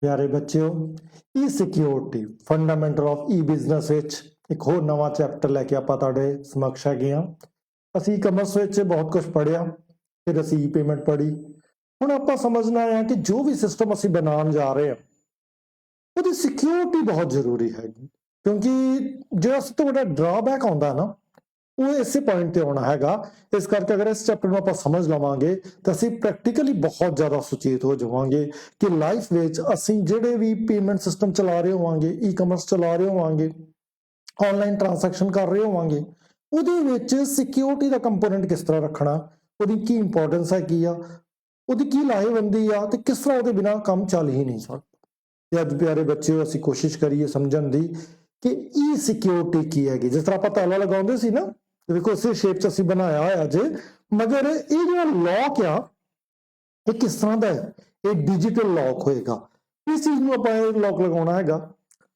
प्यारे बच्चों, e security fundamental of e business विच एक होर नवा चैप्टर लैके आपां तुहाडे समक्ष हैगे आ। असीं ई कमर्स विच बहुत कुछ पढ़िया, फिर असीं ई पेमेंट पढ़ी। हुण आपां समझना है कि जो भी सिस्टम असीं बनाउण जा रहे हैं ਉਹਦੀ ਸਿਕਿਉਰਿਟੀ ਬਹੁਤ ਜ਼ਰੂਰੀ ਹੈਗੀ, ਕਿਉਂਕਿ ਜਿਹੜਾ ਸਭ ਤੋਂ ਵੱਡਾ ਡਰਾਬੈਕ ਆਉਂਦਾ ਨਾ ਉਹ ਇਸੇ ਪੁਆਇੰਟ ਤੇ ਆਉਣਾ ਹੈਗਾ। ਇਸ ਕਰਕੇ ਅਗਰ ਇਸ ਚੈਪਟਰ ਨੂੰ ਆਪਾਂ ਸਮਝ ਲਵਾਂਗੇ ਤਾਂ ਅਸੀਂ ਪ੍ਰੈਕਟੀਕਲੀ ਬਹੁਤ ਜ਼ਿਆਦਾ ਸੁਚੇਤ ਹੋ ਜਾਵਾਂਗੇ ਕਿ ਲਾਈਫ ਵਿੱਚ ਅਸੀਂ ਜਿਹੜੇ ਵੀ ਪੇਮੈਂਟ ਸਿਸਟਮ ਚਲਾ ਰਹੇ ਹੋਵਾਂਗੇ, ਈ ਕਮਰਸ ਚਲਾ ਰਹੇ ਹੋਵਾਂਗੇ, ਆਨਲਾਈਨ ਟ੍ਰਾਂਜੈਕਸ਼ਨ ਕਰ ਰਹੇ ਹੋਵਾਂਗੇ, ਉਹਦੇ ਵਿੱਚ ਸਿਕਿਉਰਿਟੀ ਦਾ ਕੰਪੋਨੈਂਟ ਕਿਸ ਤਰ੍ਹਾਂ ਰੱਖਣਾ, ਉਹਦੀ ਕੀ ਇੰਪੋਰਟੈਂਸ ਹੈਗੀ ਆ, ਉਹਦੀ ਕੀ ਲਾਹੇਵੰਦੀ ਆ ਤੇ ਕਿਸ ਤਰ੍ਹਾਂ ਉਹਦੇ ਬਿਨਾਂ ਕੰਮ ਚੱਲ ਹੀ ਨਹੀਂ ਸਕਦਾ। ਤੇ ਅੱਜ ਪਿਆਰੇ ਬੱਚਿਓ ਅਸੀਂ ਕੋਸ਼ਿਸ਼ ਕਰੀਏ ਸਮਝਣ ਦੀ ਕਿ ਈ ਸਿਕਿਉਰਿਟੀ ਕੀ ਹੈਗੀ। ਜਿਸ ਤਰ੍ਹਾਂ ਆਪਾਂ ਤਾਲਾ ਲਗਾਉਂਦੇ ਸੀ ਨਾ, ਦੇਖੋ ਇਸੇ ਸ਼ੇਪ 'ਚ ਅਸੀਂ ਬਣਾਇਆ ਹੋਇਆ ਜੇ, ਮਗਰ ਇਹ ਜਿਹੜਾ ਲੌਕ ਆ ਇਹ ਕਿਸ ਤਰ੍ਹਾਂ ਦਾ ਹੈ? ਇਹ ਡਿਜੀਟਲ ਲੌਕ ਹੋਏਗਾ। ਇਸ ਚੀਜ਼ ਨੂੰ ਆਪਾਂ ਲੌਕ ਲਗਾਉਣਾ ਹੈਗਾ,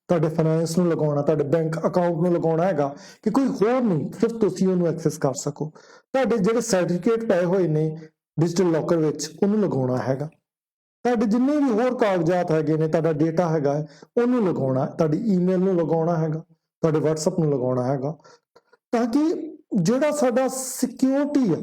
ਤੁਹਾਡੇ ਫਾਈਨੈਂਸ ਨੂੰ ਲਗਾਉਣਾ, ਤੁਹਾਡੇ ਬੈਂਕ ਅਕਾਊਂਟ ਨੂੰ ਲਗਾਉਣਾ ਹੈਗਾ ਕਿ ਕੋਈ ਹੋਰ ਨਹੀਂ, ਸਿਰਫ ਤੁਸੀਂ ਉਹਨੂੰ ਐਕਸੈਸ ਕਰ ਸਕੋ। ਤੁਹਾਡੇ ਜਿਹੜੇ ਸਰਟੀਫਿਕੇਟ ਪਏ ਹੋਏ ਨੇ ਡਿਜੀਟਲ ਲੌਕਰ ਵਿੱਚ ਉਹਨੂੰ ਲਗਾਉਣਾ ਹੈਗਾ। ਤੁਹਾਡੇ ਜਿੰਨੇ ਵੀ ਹੋਰ ਕਾਗਜ਼ਾਤ ਹੈਗੇ ਨੇ, ਤੁਹਾਡਾ ਡੇਟਾ ਹੈਗਾ ਉਹਨੂੰ ਲਗਾਉਣਾ, ਤੁਹਾਡੀ ਈਮੇਲ ਨੂੰ ਲਗਾਉਣਾ ਹੈਗਾ, ਤੁਹਾਡੇ WhatsApp ਨੂੰ ਲਗਾਉਣਾ ਹੈਗਾ, ਤਾਂ ਕਿ ਜਿਹੜਾ ਸਾਡਾ ਸਿਕਿਉਰਿਟੀ ਆ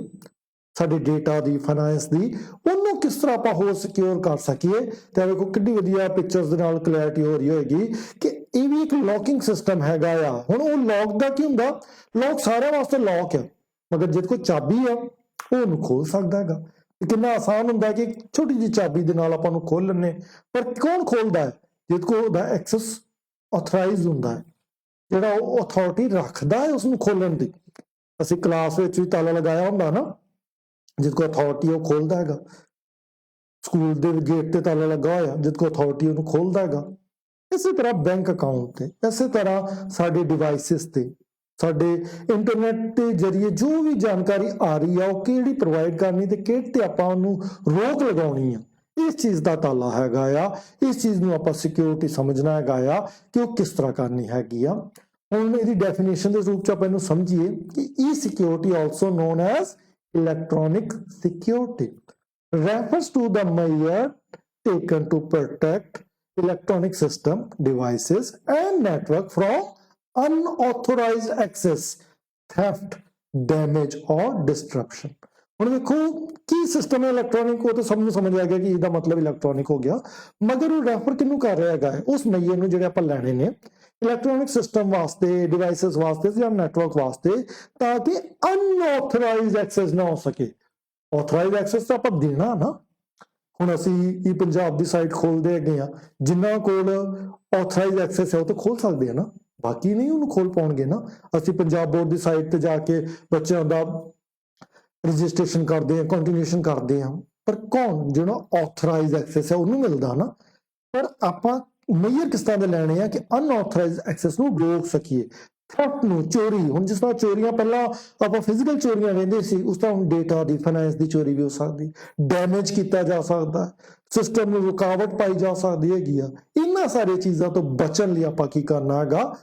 ਸਾਡੇ ਡੇਟਾ ਦੀ, ਫਾਈਨੈਂਸ ਦੀ, ਉਹਨੂੰ ਕਿਸ ਤਰ੍ਹਾਂ ਆਪਾਂ ਹੋਰ ਸਿਕਿਉਰ ਕਰ ਸਕੀਏ। ਤੇ ਵੇਖੋ ਕਿੰਨੀ ਵਧੀਆ ਪਿਕਚਰਸ ਦੇ ਨਾਲ ਕਲੈਰਿਟੀ ਹੋ ਰਹੀ ਹੋਏਗੀ ਕਿ ਇਹ ਵੀ ਇੱਕ ਲੌਕਿੰਗ ਸਿਸਟਮ ਹੈਗਾ ਆ। ਹੁਣ ਉਹ ਲੌਕ ਦਾ ਕੀ ਹੁੰਦਾ? ਲੌਕ ਸਾਰਿਆਂ ਵਾਸਤੇ ਲੌਕ ਆ, ਮਗਰ ਜਿਹਦੇ ਕੋਲ ਚਾਬੀ ਆ ਉਹ ਉਹਨੂੰ ਖੋਲ ਸਕਦਾ ਹੈਗਾ। ਕਿੰਨਾ ਆਸਾਨ ਹੁੰਦਾ ਕਿ ਇੱਕ ਛੋਟੀ ਜਿਹੀ ਚਾਬੀ ਦੇ ਨਾਲ ਆਪਾਂ ਨੂੰ ਖੋਲ ਲੈਂਦੇ, ਪਰ ਕੌਣ ਖੋਲਦਾ ਹੈ? ਜਿਹਦੇ ਕੋਲ ਉਹਦਾ ਐਕਸੈਸ ਆਥੋਰਾਈਜ਼ ਹੁੰਦਾ ਹੈ, ਜਿਹੜਾ ਉਹ ਅਥਾਰਟੀ ਰੱਖਦਾ ਹੈ ਉਸਨੂੰ ਖੋਲਣ ਦੀ। ਅਸੀਂ ਕਲਾਸ ਵਿੱਚ ਵੀ ਤਾਲਾ ਲਗਾਇਆ ਹੁੰਦਾ ਨਾ, ਜਿਹਦੇ ਕੋਲ ਅਥਾਰਟੀ ਉਹ ਖੋਲਦਾ ਹੈਗਾ। ਸਕੂਲ ਦੇ ਗੇਟ ਤੇ ਤਾਲਾ ਲੱਗਾ ਹੋਇਆ, ਜਿਹਦੇ ਕੋਲ ਅਥਾਰਟੀ ਉਹਨੂੰ ਖੋਲਦਾ ਹੈਗਾ। ਇਸੇ ਤਰ੍ਹਾਂ ਬੈਂਕ ਅਕਾਊਂਟ ਤੇ, ਇਸੇ ਤਰ੍ਹਾਂ ਸਾਡੇ ਡਿਵਾਈਸਿਸ ਤੇ, ਸਾਡੇ ਇੰਟਰਨੈਟ ਦੇ ਜਰੀਏ ਜੋ ਵੀ ਜਾਣਕਾਰੀ ਆ ਰਹੀ ਆ ਉਹ ਕਿਹੜੀ ਪ੍ਰੋਵਾਈਡ ਕਰਨੀ ਤੇ ਕਿਹੜੇ ਤੇ ਆਪਾਂ ਉਹਨੂੰ ਰੋਕ ਲਗਾਉਣੀ ਆ, ਇਸ ਚੀਜ਼ ਦਾ ਤਾਲਾ ਹੈਗਾ ਆ। ਇਸ ਚੀਜ਼ ਨੂੰ ਆਪਾਂ ਸਿਕਿਉਰਿਟੀ ਸਮਝਣਾ ਹੈਗਾ ਆ ਕਿ ਉਹ ਕਿਸ ਤਰ੍ਹਾਂ ਕਰਨੀ ਹੈਗੀ ਆ। ਹੁਣ ਇਹਦੀ ਡੈਫੀਨੇਸ਼ਨ ਦੇ ਰੂਪ ਚ ਆਪਾਂ ਇਹਨੂੰ ਸਮਝੀਏ ਕਿ e security also known as electronic security refers to the measure taken to protect electronic system, devices and network from unauthorized access, theft, damage or disruption। ਹੁਣ ਵੇਖੋ ਕੀ ਸਿਸਟਮ ਹੈ ਇਲੈਕਟ੍ਰੋਨਿਕ, ਉਹ ਤਾਂ ਸਭ ਨੂੰ ਸਮਝ ਆ ਗਿਆ ਕਿ ਇਹਦਾ ਮਤਲਬ ਇਲੈਕਟ੍ਰੋਨਿਕ ਹੋ ਗਿਆ, ਮਗਰ ਉਹ ਰੈਫਰ ਕਿਹਨੂੰ ਕਰ ਰਿਹਾ ਹੈਗਾ? ਉਸ ਮਈਏ ਨੂੰ ਜਿਹੜੇ ਆਪਾਂ ਲੈਣੇ ਨੇ ਇਲੈਕਟ੍ਰੋਨਿਕ ਸਿਸਟਮ ਵਾਸਤੇ, ਡਿਵਾਈਸਿਸ ਵਾਸਤੇ ਜਾਂ ਨੈਟਵਰਕ ਵਾਸਤੇ, ਤਾਂ ਕਿ ਅਨਆਥੋਰਾਈਜ਼ਡ ਐਕਸੈਸ ਨਾ ਹੋ ਸਕੇ। ਆਥੋਰਾਈਜ਼ਡ ਐਕਸੈਸ ਤਾਂ ਆਪਾਂ ਦੇਣਾ ਨਾ। ਹੁਣ ਅਸੀਂ ਇਹ ਪੰਜਾਬ ਦੀ ਸਾਈਟ ਖੋਲਦੇ ਹੈਗੇ ਆ, ਜਿਨ੍ਹਾਂ ਕੋਲ ਆਥੋਰਾਈਜ਼ਡ ਐਕਸੈਸ ਹੈ ਉਹ ਤਾਂ ਖੋਲ ਸਕਦੇ ਆ ਨਾ, ਬਾਕੀ ਨਹੀਂ ਉਹਨੂੰ ਖੋਲ ਪਾਉਣਗੇ ਨਾ। ਅਸੀਂ ਪੰਜਾਬ ਬੋਰਡ ਦੀ ਸਾਈਟ ਤੇ ਜਾ ਕੇ ਬੱਚਿਆਂ ਦਾ ਰਜਿਸਟ੍ਰੇਸ਼ਨ ਕਰਦੇ ਆ, ਕੰਟੀਨਿਊਸ਼ਨ ਕਰਦੇ ਆ, ਪਰ ਕੌਣ? ਜਿਹੜਾ ਆਥੋਰਾਈਜ਼ਡ ਐਕਸੈਸ ਹੈ ਉਹਨੂੰ ਮਿਲਦਾ ਨਾ। ਪਰ ਆਪਾਂ ਮੇਜਰ ਕਿਸ ਤਰ੍ਹਾਂ ਦੇ ਲੈਣੇ ਆ ਕਿ ਅਨਆਥੋਰਾਈਜ਼ਡ ਐਕਸੈਸ ਨੂੰ ਰੋਕ ਸਕੀਏ। ਥੈਫਟ ਨੂੰ, ਚੋਰੀ, ਹੁਣ ਜਿਸ ਤਰ੍ਹਾਂ ਚੋਰੀਆਂ ਪਹਿਲਾਂ ਆਪਾਂ ਫਿਜ਼ੀਕਲ ਚੋਰੀਆਂ ਵੇਂਦੇ ਸੀ, ਉਸ ਤਰ੍ਹਾਂ ਹੁਣ ਡੇਟਾ ਦੀ, ਫਾਈਨੈਂਸ ਦੀ ਚੋਰੀ ਵੀ ਹੋ ਸਕਦੀ, ਡੈਮੇਜ ਕੀਤਾ ਜਾ ਸਕਦਾ, ਸਿਸਟਮ ਨੂੰ ਰੁਕਾਵਟ ਪਾਈ ਜਾ ਸਕਦੀ ਹੈਗੀ ਆ। ਇਹਨਾਂ ਸਾਰੀਆਂ ਚੀਜ਼ਾਂ ਤੋਂ ਬਚਣ ਲਈ ਆਪਾਂ ਕੀ ਕਰਨਾ ਹੈਗਾ?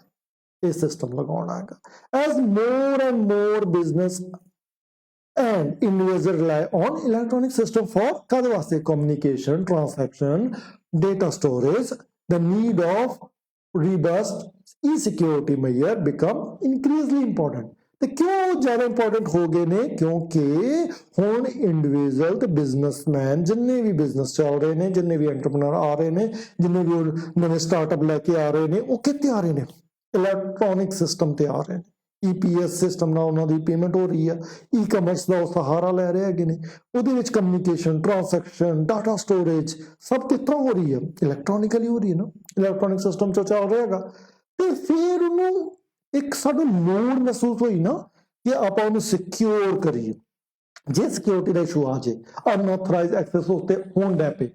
ਇਹ ਸਿਸਟਮ ਲਗਾਉਣਾ ਹੈਗਾ। As more and more business and individuals rely on electronic system for ਕਾਹਦੇ ਵਾਸਤੇ? communication, transaction, data storage, the need of robust e-security measure become increasingly important। ਤੇ ਕਿਉਂ ਜ਼ਿਆਦਾ ਇੰਪੋਰਟੈਂਟ ਹੋ ਗਏ ਨੇ? ਕਿਉਂਕਿ ਹੁਣ ਇੰਡੀਵਿਜੂਅਲ ਤੇ ਬਿਜ਼ਨਸਮੈਨ, ਜਿੰਨੇ ਵੀ ਬਿਜ਼ਨਸ ਚੱਲ ਰਹੇ ਨੇ, ਜਿੰਨੇ ਵੀ ਐਂਟਰਪ੍ਰੈਨਰ ਆ ਰਹੇ ਨੇ, ਜਿੰਨੇ ਵੀ ਨਵੇਂ ਸਟਾਰਟਅਪ ਲੈ ਕੇ ਆ ਰਹੇ ਨੇ, ਉਹ ਕਿੱਥੇ ਆ ਰਹੇ ਨੇ? ਇਲੈਕਟ੍ਰੋਨਿਕ ਸਿਸਟਮ ਤੇ ਆ ਰਹੇ ਨੇ। EPS ਸਿਸਟਮ ਨਾਲ ਉਹਨਾਂ ਦੀ ਪੇਮੈਂਟ ਹੋ ਰਹੀ ਆ, ਈ ਕਮਰਸ ਦਾ ਉਹ ਸਹਾਰਾ ਲੈ ਰਹੇ ਹੈਗੇ ਨੇ। ਉਹਦੇ ਵਿੱਚ ਕਮਿਊਨੀਕੇਸ਼ਨ, ਟ੍ਰਾਂਸੈਕਸ਼ਨ, ਡਾਟਾ ਸਟੋਰੇਜ ਸਭ ਕਿਸ ਤਰ੍ਹਾਂ ਹੋ ਰਹੀ ਆ? ਇਲੈਕਟ੍ਰੋਨਿਕਲੀ ਹੋ ਰਹੀ ਹੈ ਨਾ, ਇਲੈਕਟ੍ਰੋਨਿਕ ਸਿਸਟਮ 'ਚ ਚੱਲ ਰਿਹਾ ਹੈਗਾ। ਤੇ ਫਿਰ ਉਹਨੂੰ ਇੱਕ ਸਾਨੂੰ ਲੋੜ ਮਹਿਸੂਸ ਹੋਈ ਨਾ ਕਿ ਆਪਾਂ ਉਹਨੂੰ ਸਿਕਿਉਰ ਕਰੀਏ। ਜੇ ਸਿਕਿਉਰਿਟੀ ਦਾ ਇਸ਼ੂ ਆ ਜੇ, ਅਨਆਥੋਰਾਈਜ਼ਡ ਐਕਸੈਸ ਉੱਤੇ ਹੋਣ ਡੈ ਪਏ,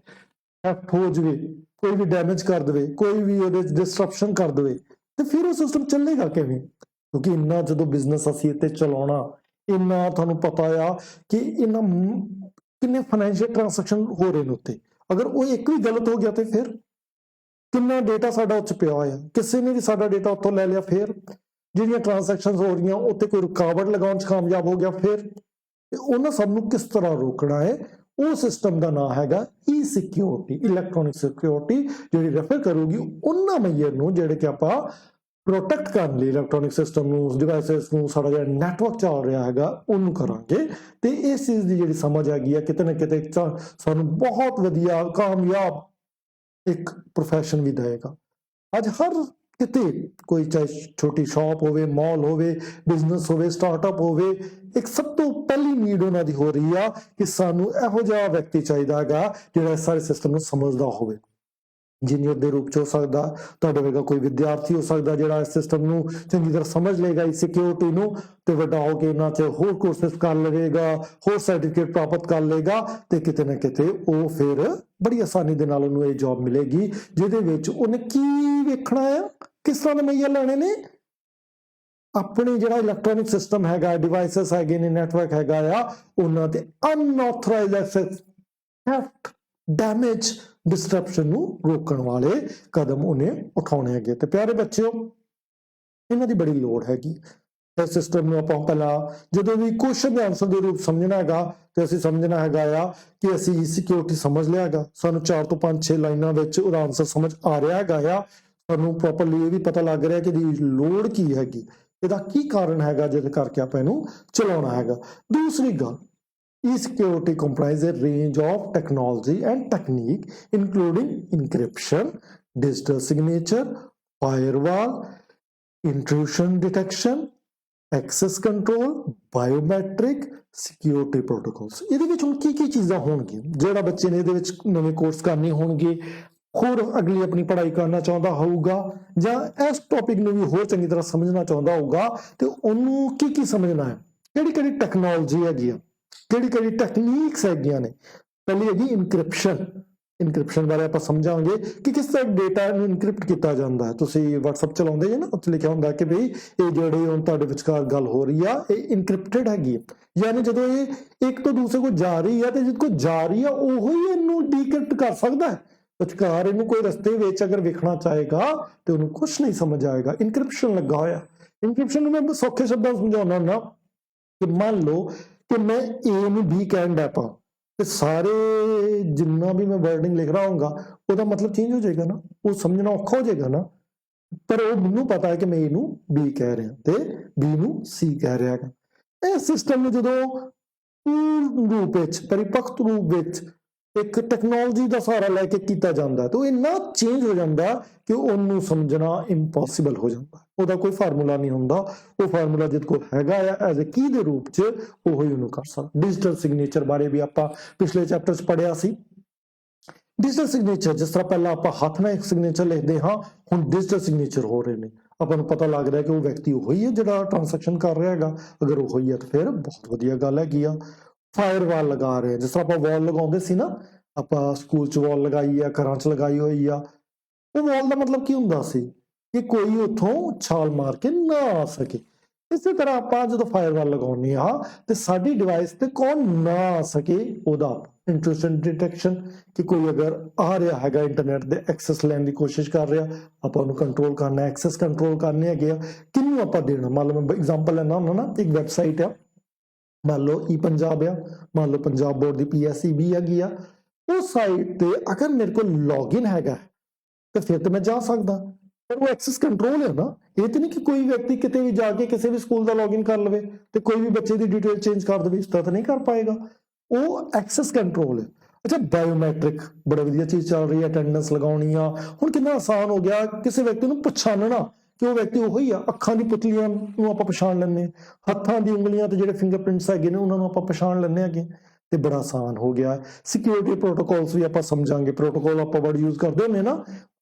ਥੈਫਟ ਹੋ ਜਾਵੇ, ਕੋਈ ਵੀ ਡੈਮੇਜ ਕਰ ਦੇਵੇ, ਕੋਈ ਵੀ ਉਹਦੇ ਡਿਸਟਰਪਸ਼ਨ ਕਰ ਦੇਵੇ, ਤੇ ਫਿਰ ਉਹ ਸਿਸਟਮ ਚੱਲੇਗਾ ਕਿਵੇਂ? ਕਿਉਂਕਿ ਇੰਨਾ ਜਦੋਂ ਬਿਜ਼ਨਸ ਅਸੀਂ ਇੱਥੇ ਚਲਾਉਣਾ, ਇੰਨਾ ਤੁਹਾਨੂੰ ਪਤਾ ਆ ਕਿ ਇੰਨਾ ਕਿੰਨੇ ਫਾਈਨੈਂਸ਼ੀਅਲ ਟ੍ਰਾਂਸੈਕਸ਼ਨ ਹੋ ਰਹੇ ਨੇ ਉੱਤੇ, ਅਗਰ ਉਹ ਇੱਕ ਵੀ ਗਲਤ ਹੋ ਗਿਆ ਤੇ ਫਿਰ ਕਿੰਨਾ ਡੇਟਾ ਸਾਡਾ ਉੱਚ ਪਿਆ ਹੋਇਆ, ਕਿਸੇ ਨੇ ਵੀ ਸਾਡਾ ਡੇਟਾ ਉੱਥੋਂ ਲੈ ਲਿਆ, ਫਿਰ ਜਿਹੜੀਆਂ ਟ੍ਰਾਂਸੈਕਸ਼ਨ ਹੋ ਰਹੀਆਂ ਉੱਤੇ ਕੋਈ ਰੁਕਾਵਟ ਲਗਾਉਣ 'ਚ ਕਾਮਯਾਬ ਹੋ ਗਿਆ, ਫਿਰ ਉਹਨਾਂ ਸਭ ਨੂੰ ਕਿਸ ਤਰ੍ਹਾਂ ਰੋਕਣਾ ਹੈ ਉਹ ਸਿਸਟਮ ਦਾ ਨਾਮ ਹੈਗਾ ਈ ਸਿਕਿਉਰਿਟੀ, ਇਲੈਕਟ੍ਰੋਨਿਕ ਸਿਕਿਉਰਿਟੀ, ਜਿਹੜੀ ਰੈਫਰ ਕਰੂਗੀ ਉਹਨਾਂ ਮੇਜਰ ਨੂੰ ਜਿਹੜੇ ਕਿ ਆਪਾਂ ਪ੍ਰੋਟੈਕਟ ਕਰਨ ਲਈ ਇਲੈਕਟ੍ਰੋਨਿਕ ਸਿਸਟਮ ਨੂੰ, ਡਿਵਾਈਸਿਸ ਨੂੰ, ਸਾਡਾ ਜਿਹੜਾ ਨੈਟਵਰਕ ਚੱਲ ਰਿਹਾ ਹੈਗਾ ਉਹਨੂੰ ਕਰਾਂਗੇ। ਤੇ ਇਸ ਚੀਜ਼ ਦੀ ਜਿਹੜੀ ਸਮਝ ਹੈਗੀ ਆ ਕਿਤੇ ਨਾ ਕਿਤੇ ਸਾਨੂੰ ਬਹੁਤ ਵਧੀਆ ਕਾਮਯਾਬ ਇੱਕ ਪ੍ਰੋਫੈਸ਼ਨ ਵੀ ਦੇਗਾ। ਅੱਜ ਹਰ ਕਿਤੇ ਕੋਈ ਚਾਹੇ ਛੋਟੀ ਸ਼ਾਪ ਹੋਵੇ, ਮਾਲ ਹੋਵੇ, ਬਿਜ਼ਨਸ ਹੋਵੇ, ਸਟਾਰਟਅਪ ਹੋਵੇ, ਇੱਕ ਸਭ ਤੋਂ ਪਹਿਲੀ ਨੀਡ ਉਹਨਾਂ ਦੀ ਹੋ ਰਹੀ ਆ ਕਿ ਸਾਨੂੰ ਇਹੋ ਜਿਹਾ ਵਿਅਕਤੀ ਚਾਹੀਦਾ ਹੈਗਾ ਜਿਹੜਾ ਇਸ ਸਾਰੇ ਸਿਸਟਮ ਨੂੰ ਸਮਝਦਾ ਹੋਵੇ। ਇੰਜੀਨੀਅਰ ਦੇ ਰੂਪ ਚ ਹੋ ਸਕਦਾ, ਤੁਹਾਡੇ ਵਰਗਾ ਕੋਈ ਵਿਦਿਆਰਥੀ ਹੋ ਸਕਦਾ ਜਿਹੜਾ ਇਸ ਸਿਸਟਮ ਨੂੰ ਚੰਗੀ ਤਰ੍ਹਾਂ ਸਮਝ ਲਏਗਾ, ਇਸ ਸਿਕਿਉਰਿਟੀ ਨੂੰ, ਤੇ ਵੱਡਾ ਹੋ ਕੇ ਇਹਨਾਂ ਚ ਹੋਰ ਕੋਰਸਿਸ ਕਰ ਲਵੇਗਾ, ਹੋਰ ਸਰਟੀਫਿਕੇਟ ਪ੍ਰਾਪਤ ਕਰ ਲਏਗਾ, ਤੇ ਕਿਤੇ ਨਾ ਕਿਤੇ ਉਹ ਫਿਰ ਬੜੀ ਆਸਾਨੀ ਦੇ ਨਾਲ ਉਹਨੂੰ ਇਹ ਜੌਬ ਮਿਲੇਗੀ ਜਿਹਦੇ ਵਿੱਚ ਉਹਨੇ ਕੀ ਵੇਖਣਾ ਆ, ਕਿਸ ਤਰ੍ਹਾਂ ਦੇ ਮੇਜਰ ਲੈਣੇ ਨੇ, ਆਪਣੇ ਜਿਹੜਾ ਇਲੈਕਟ੍ਰੋਨਿਕ ਸਿਸਟਮ ਹੈਗਾ, ਡਿਵਾਈਸਸ ਹੈਗੇ ਨੇ, ਨੈਟਵਰਕ ਹੈਗਾ ਆ, ਉਹਨਾਂ ਤੇ ਅਨਆਥੋਰਾਈਜ਼ਡ ਐਕਸੈਸ, ਥੈਫਟ, ਡੈਮੇਜ, ਡਿਸਟਰਪਸ਼ਨ ਨੂੰ ਰੋਕਣ ਵਾਲੇ ਕਦਮ ਉਹਨੇ ਉਠਾਉਣੇ ਹੈਗੇ। ਤੇ ਪਿਆਰੇ ਬੱਚਿਓ, ਇਹਨਾਂ ਦੀ ਬੜੀ ਲੋੜ ਹੈਗੀ। ਇਸ ਸਿਸਟਮ ਨੂੰ ਆਪਾਂ ਪਹਿਲਾਂ ਜਦੋਂ ਵੀ ਕੁਐਸਚਨ ਦੇ ਆਨਸਰ ਦੇ ਰੂਪ ਸਮਝਣਾ ਹੈਗਾ ਤੇ ਅਸੀਂ ਸਮਝਣਾ ਹੈਗਾ ਆ ਕਿ ਅਸੀਂ ਸਿਕਿਉਰਿਟੀ ਸਮਝ ਲਿਆ ਹੈਗਾ, ਸਾਨੂੰ 4 ਤੋਂ 5-6 ਲਾਈਨਾਂ ਵਿੱਚ ਉਹਦਾ ਆਨਸਰ ਸਮਝ ਆ ਰਿਹਾ ਹੈਗਾ ਆ, ਸਾਨੂੰ ਪ੍ਰੋਪਰਲੀ ਇਹ ਵੀ ਪਤਾ ਲੱਗ ਰਿਹਾ ਕਿ ਇਹਦੀ ਲੋੜ ਕੀ ਹੈਗੀ, ਇਹਦਾ ਕੀ ਕਾਰਨ ਹੈਗਾ ਜਿਹਦੇ ਕਰਕੇ ਆਪਾਂ ਇਹਨੂੰ ਚਲਾਉਣਾ ਹੈਗਾ। ਦੂਸਰੀ ਗੱਲ, e-security comprises a range of technology and technique including encryption, digital signature, firewall, intrusion detection, access control, biometric, security protocols। ਇਹਦੇ ਵਿੱਚ ਹੁਣ ਕੀ ਚੀਜ਼ਾਂ ਹੋਣਗੀਆਂ ਜਿਹੜਾ ਬੱਚੇ ਨੇ ਇਹਦੇ ਵਿੱਚ ਨਵੇਂ ਕੋਰਸ ਕਰਨੇ ਹੋਣਗੇ, ਹੋਰ ਅਗਲੀ ਆਪਣੀ ਪੜ੍ਹਾਈ ਕਰਨਾ ਚਾਹੁੰਦਾ ਹੋਊਗਾ ਜਾਂ ਇਸ ਟੌਪਿਕ ਨੂੰ ਵੀ ਹੋਰ ਚੰਗੀ ਤਰ੍ਹਾਂ ਸਮਝਣਾ ਚਾਹੁੰਦਾ ਹੋਊਗਾ, ਤੇ ਉਹਨੂੰ ਕੀ ਸਮਝਣਾ ਹੈ, ਕਿਹੜੀ ਟੈਕਨੋਲੋਜੀ ਹੈਗੀ ਆ, ਕਿਹੜੀ ਟੈਕਨੀਕਸ ਹੈਗੀਆਂ ਨੇ। ਪਹਿਲੀ ਹੈਗੀ ਇਨਕ੍ਰਿਪਸ਼ਨ ਬਾਰੇ ਆਪਾਂ ਸਮਝਾਂਗੇ ਕਿ ਕਿਸ ਤਰ੍ਹਾਂ ਡੇਟਾ ਨੂੰ ਇਨਕ੍ਰਿਪਟ ਕੀਤਾ ਜਾਂਦਾ ਹੈ। ਤੁਸੀਂ WhatsApp ਚਲਾਉਂਦੇ ਜੇ ਨਾ, ਉੱਥੇ ਲਿਖਿਆ ਹੁੰਦਾ ਕਿ ਬਈ ਇਹ ਜਿਹੜੇ ਹੁਣ ਤੁਹਾਡੇ ਵਿਚਕਾਰ ਗੱਲ ਹੋ ਰਹੀ ਆ ਇਹ ਇਨਕ੍ਰਿਪਟਡ ਹੈਗੀ ਹੈ, ਯਾਨੀ ਜਦੋਂ ਇਹ ਇੱਕ ਤੋਂ ਦੂਸਰੇ ਕੋਲ ਜਾ ਰਹੀ ਆ ਤੇ ਜਿਹਦੇ ਕੋਲ ਜਾ ਰਹੀ ਆ ਉਹੀ ਇਹਨੂੰ ਡੀਕ੍ਰਿਪਟ ਕਰ ਸਕਦਾ ਹੈ। ਵਿਚਕਾਰ ਇਹਨੂੰ ਕੋਈ ਰਸਤੇ ਵਿੱਚ ਅਗਰ ਵੇਖਣਾ ਚਾਹੇਗਾ ਤੇ ਉਹਨੂੰ ਕੁਛ ਨਹੀਂ ਸਮਝ ਆਏਗਾ। ਇਨਕ੍ਰਿਪਸ਼ਨ ਲੱਗਾ ਹੋਇਆ। ਇਨਕ੍ਰਿਪਸ਼ਨ ਨੂੰ ਮੈਂ ਸੌਖੇ ਸ਼ਬਦਾਂ ਸਮਝਾਉਣਾ ਹੁੰਦਾ ਕਿ ਮੰਨ ਲਓ ਕਿ ਮੈਂ A ਨੂੰ B ਕਹਿਣ ਲੱਗ ਪਾ ਤੇ ਸਾਰੇ ਜਿੰਨਾ ਵੀ ਮੈਂ ਵਰਡਿੰਗ ਲਿਖ ਰਹਾ ਹੋਊਗਾ ਉਹਦਾ ਮਤਲਬ ਚੇਂਜ ਹੋ ਜਾਏਗਾ ਨਾ, ਉਹ ਸਮਝਣਾ ਔਖਾ ਹੋ ਜਾਏਗਾ ਨਾ, ਪਰ ਉਹ ਮੈਨੂੰ ਪਤਾ ਹੈ ਕਿ ਮੈਂ ਇਹਨੂੰ B ਕਹਿ ਰਿਹਾ ਤੇ B ਨੂੰ C ਕਹਿ ਰਿਹਾ ਹੈਗਾ। ਇਹ ਸਿਸਟਮ ਨੂੰ ਜਦੋਂ ਪੂਰਨ ਰੂਪ ਵਿੱਚ, ਪਰਿਪੱਕ ਰੂਪ ਵਿੱਚ ਇੱਕ ਟੈਕਨੋਲੋਜੀ ਦਾ ਸਹਾਰਾ ਲੈ ਕੇ ਕੀਤਾ ਜਾਂਦਾ ਤਾਂ ਉਹ ਇੰਨਾ ਚੇਂਜ ਹੋ ਜਾਂਦਾ ਕਿ ਉਹਨੂੰ ਸਮਝਣਾ ਇੰਪੋਸੀਬਲ ਹੋ ਜਾਂਦਾ। ਉਹਦਾ ਕੋਈ ਫਾਰਮੂਲਾ ਨਹੀਂ ਹੁੰਦਾ, ਉਹ ਫਾਰਮੂਲਾ ਜਿਹਦੇ ਕੋਲ ਹੈਗਾ ਆ ਐਜ਼ ਅ ਕੀ ਦੇ ਰੂਪ 'ਚ ਉਹ ਹੀ ਉਹਨੂੰ ਕਰ ਸਕਦਾ। ਡਿਜੀਟਲ ਸਿਗਨੇਚਰ ਬਾਰੇ ਵੀ ਆਪਾਂ ਪਿਛਲੇ ਚੈਪਟਰ 'ਚ ਪੜ੍ਹਿਆ ਸੀ। ਡਿਜੀਟਲ ਸਿਗਨੇਚਰ, ਜਿਸ ਤਰ੍ਹਾਂ ਪਹਿਲਾਂ ਆਪਾਂ ਹੱਥ ਨਾਲ ਇੱਕ ਸਿਗਨੇਚਰ ਲਿਖਦੇ ਹਾਂ, ਹੁਣ ਡਿਜੀਟਲ ਸਿਗਨੇਚਰ ਹੋ ਰਹੇ ਨੇ। ਆਪਾਂ ਨੂੰ ਪਤਾ ਲੱਗ ਰਿਹਾ ਕਿ ਉਹ ਵਿਅਕਤੀ ਉਹੀ ਹੈ ਜਿਹੜਾ ਟ੍ਰਾਂਜੈਕਸ਼ਨ ਕਰ ਰਿਹਾ ਹੈਗਾ। ਅਗਰ ਉਹੀ ਹੈ ਤਾਂ ਫਿਰ ਬਹੁਤ ਵਧੀਆ ਗੱਲ ਹੈਗੀ ਆ। ਫਾਇਰਵਾਲ ਲਗਾ ਰਹੇ, ਜਿਸ ਤਰ੍ਹਾਂ ਆਪਾਂ ਵਾਲ ਲਗਾਉਂਦੇ ਸੀ ਨਾ, ਆਪਾਂ ਸਕੂਲ 'ਚ ਵਾਲ ਲਗਾਈ ਆ, ਘਰਾਂ 'ਚ ਲਗਾਈ ਹੋਈ ਆ। ਉਹ ਵਾਲ ਦਾ ਮਤਲਬ ਕੀ ਹੁੰਦਾ ਸੀ ਕਿ ਕੋਈ ਉੱਥੋਂ ਛਾਲ ਮਾਰ ਕੇ ਨਾ ਆ ਸਕੇ। ਇਸੇ ਤਰ੍ਹਾਂ ਆਪਾਂ ਜਦੋਂ ਫਾਇਰਵਾਲ ਲਗਾਉਂਦੇ ਆ ਤੇ ਸਾਡੀ ਡਿਵਾਈਸ ਤੇ ਕੌਣ ਨਾ ਆ ਸਕੇ ਉਹਦਾ ਇੰਟਰੂਸ਼ਨ ਡਿਟੈਕਸ਼ਨ, ਕਿ ਕੋਈ ਅਗਰ ਆ ਰਿਹਾ ਹੈਗਾ ਇੰਟਰਨੈਟ ਦੇ ਐਕਸੈਸ ਲੈਣ ਦੀ ਕੋਸ਼ਿਸ਼ ਕਰ ਰਿਹਾ, ਆਪਾਂ ਉਹਨੂੰ ਕੰਟਰੋਲ ਕਰਨਾ, ਐਕਸੈਸ ਕੰਟਰੋਲ ਕਰਨੇ ਹੈਗੇ ਆ। ਕਿਹਨੂੰ ਆਪਾਂ ਦੇਣਾ, ਮੰਨ ਲਓ ਮੈਂ ਐਗਜ਼ਾਮਪਲ ਲੈਣਾ ਹੁੰਦਾ ਨਾ, ਇੱਕ ਵੈਬਸਾਈਟ ਆ, ਮੰਨ ਲਓ ਪੰਜਾਬ ਆ, ਮੰਨ ਲਓ ਪੰਜਾਬ ਬੋਰਡ ਦੀ PSEB ਹੈਗੀ ਆ, ਉਸ ਸਾਈਟ ਤੇ ਅਗਰ ਮੇਰੇ ਕੋਲ ਲੌਗਇਨ ਹੈਗਾ ਤੇ ਫਿਰ ਤੇ ਮੈਂ ਜਾ ਸਕਦਾ, ਪਰ ਉਹ ਐਕਸੈਸ ਕੰਟਰੋਲ ਹੈ ਨਾ। ਇਹ ਤੇ ਨਹੀਂ ਕਿ ਕੋਈ ਵਿਅਕਤੀ ਕਿਤੇ ਵੀ ਜਾ ਕੇ ਕਿਸੇ ਵੀ ਸਕੂਲ ਦਾ ਲੌਗਇਨ ਕਰ ਲਵੇ ਤੇ ਕੋਈ ਵੀ ਬੱਚੇ ਦੀ ਡਿਟੇਲ ਚੇਂਜ ਕਰ ਦੇਵੇ, ਇਸ ਤਰ੍ਹਾਂ ਤਾਂ ਨਹੀਂ ਕਰ ਪਾਏਗਾ। ਉਹ ਐਕਸੈਸ ਕੰਟਰੋਲ ਹੈ। ਅੱਛਾ, ਬਾਇਓਮੈਟ੍ਰਿਕ ਬੜਾ ਵਧੀਆ ਚੀਜ਼ ਚੱਲ ਰਹੀ ਹੈ, ਅਟੈਂਡੈਂਸ ਲਗਾਉਣੀ ਆ। ਹੁਣ ਕਿੰਨਾ ਆਸਾਨ ਹੋ ਗਿਆ ਕਿਸੇ ਵਿਅਕਤੀ ਨੂੰ ਪਛਾਣਨਾ ਕਿ ਉਹ ਵਿਅਕਤੀ ਉਹੀ ਆ। ਅੱਖਾਂ ਦੀ ਪੁਤਲੀਆਂ ਨੂੰ ਆਪਾਂ ਪਛਾਣ ਲੈਂਦੇ ਹਾਂ, ਹੱਥਾਂ ਦੀ ਉਂਗਲੀਆਂ ਤੇ ਜਿਹੜੇ ਫਿੰਗਰਪ੍ਰਿੰਟਸ ਹੈਗੇ ਨੇ ਉਹਨਾਂ ਨੂੰ ਆਪਾਂ ਪਛਾਣ ਲੈਂਦੇ ਹੈਗੇ, ਤੇ ਬੜਾ ਆਸਾਨ ਹੋ ਗਿਆ। ਸਿਕਿਉਰਿਟੀ ਪ੍ਰੋਟੋਕੋਲਸ ਵੀ ਆਪਾਂ ਸਮਝਾਂਗੇ। ਪ੍ਰੋਟੋਕੋਲ ਆਪਾਂ ਵਰਡ ਯੂਜ਼ ਕਰਦੇ ਹੁੰਦੇ ਨਾ,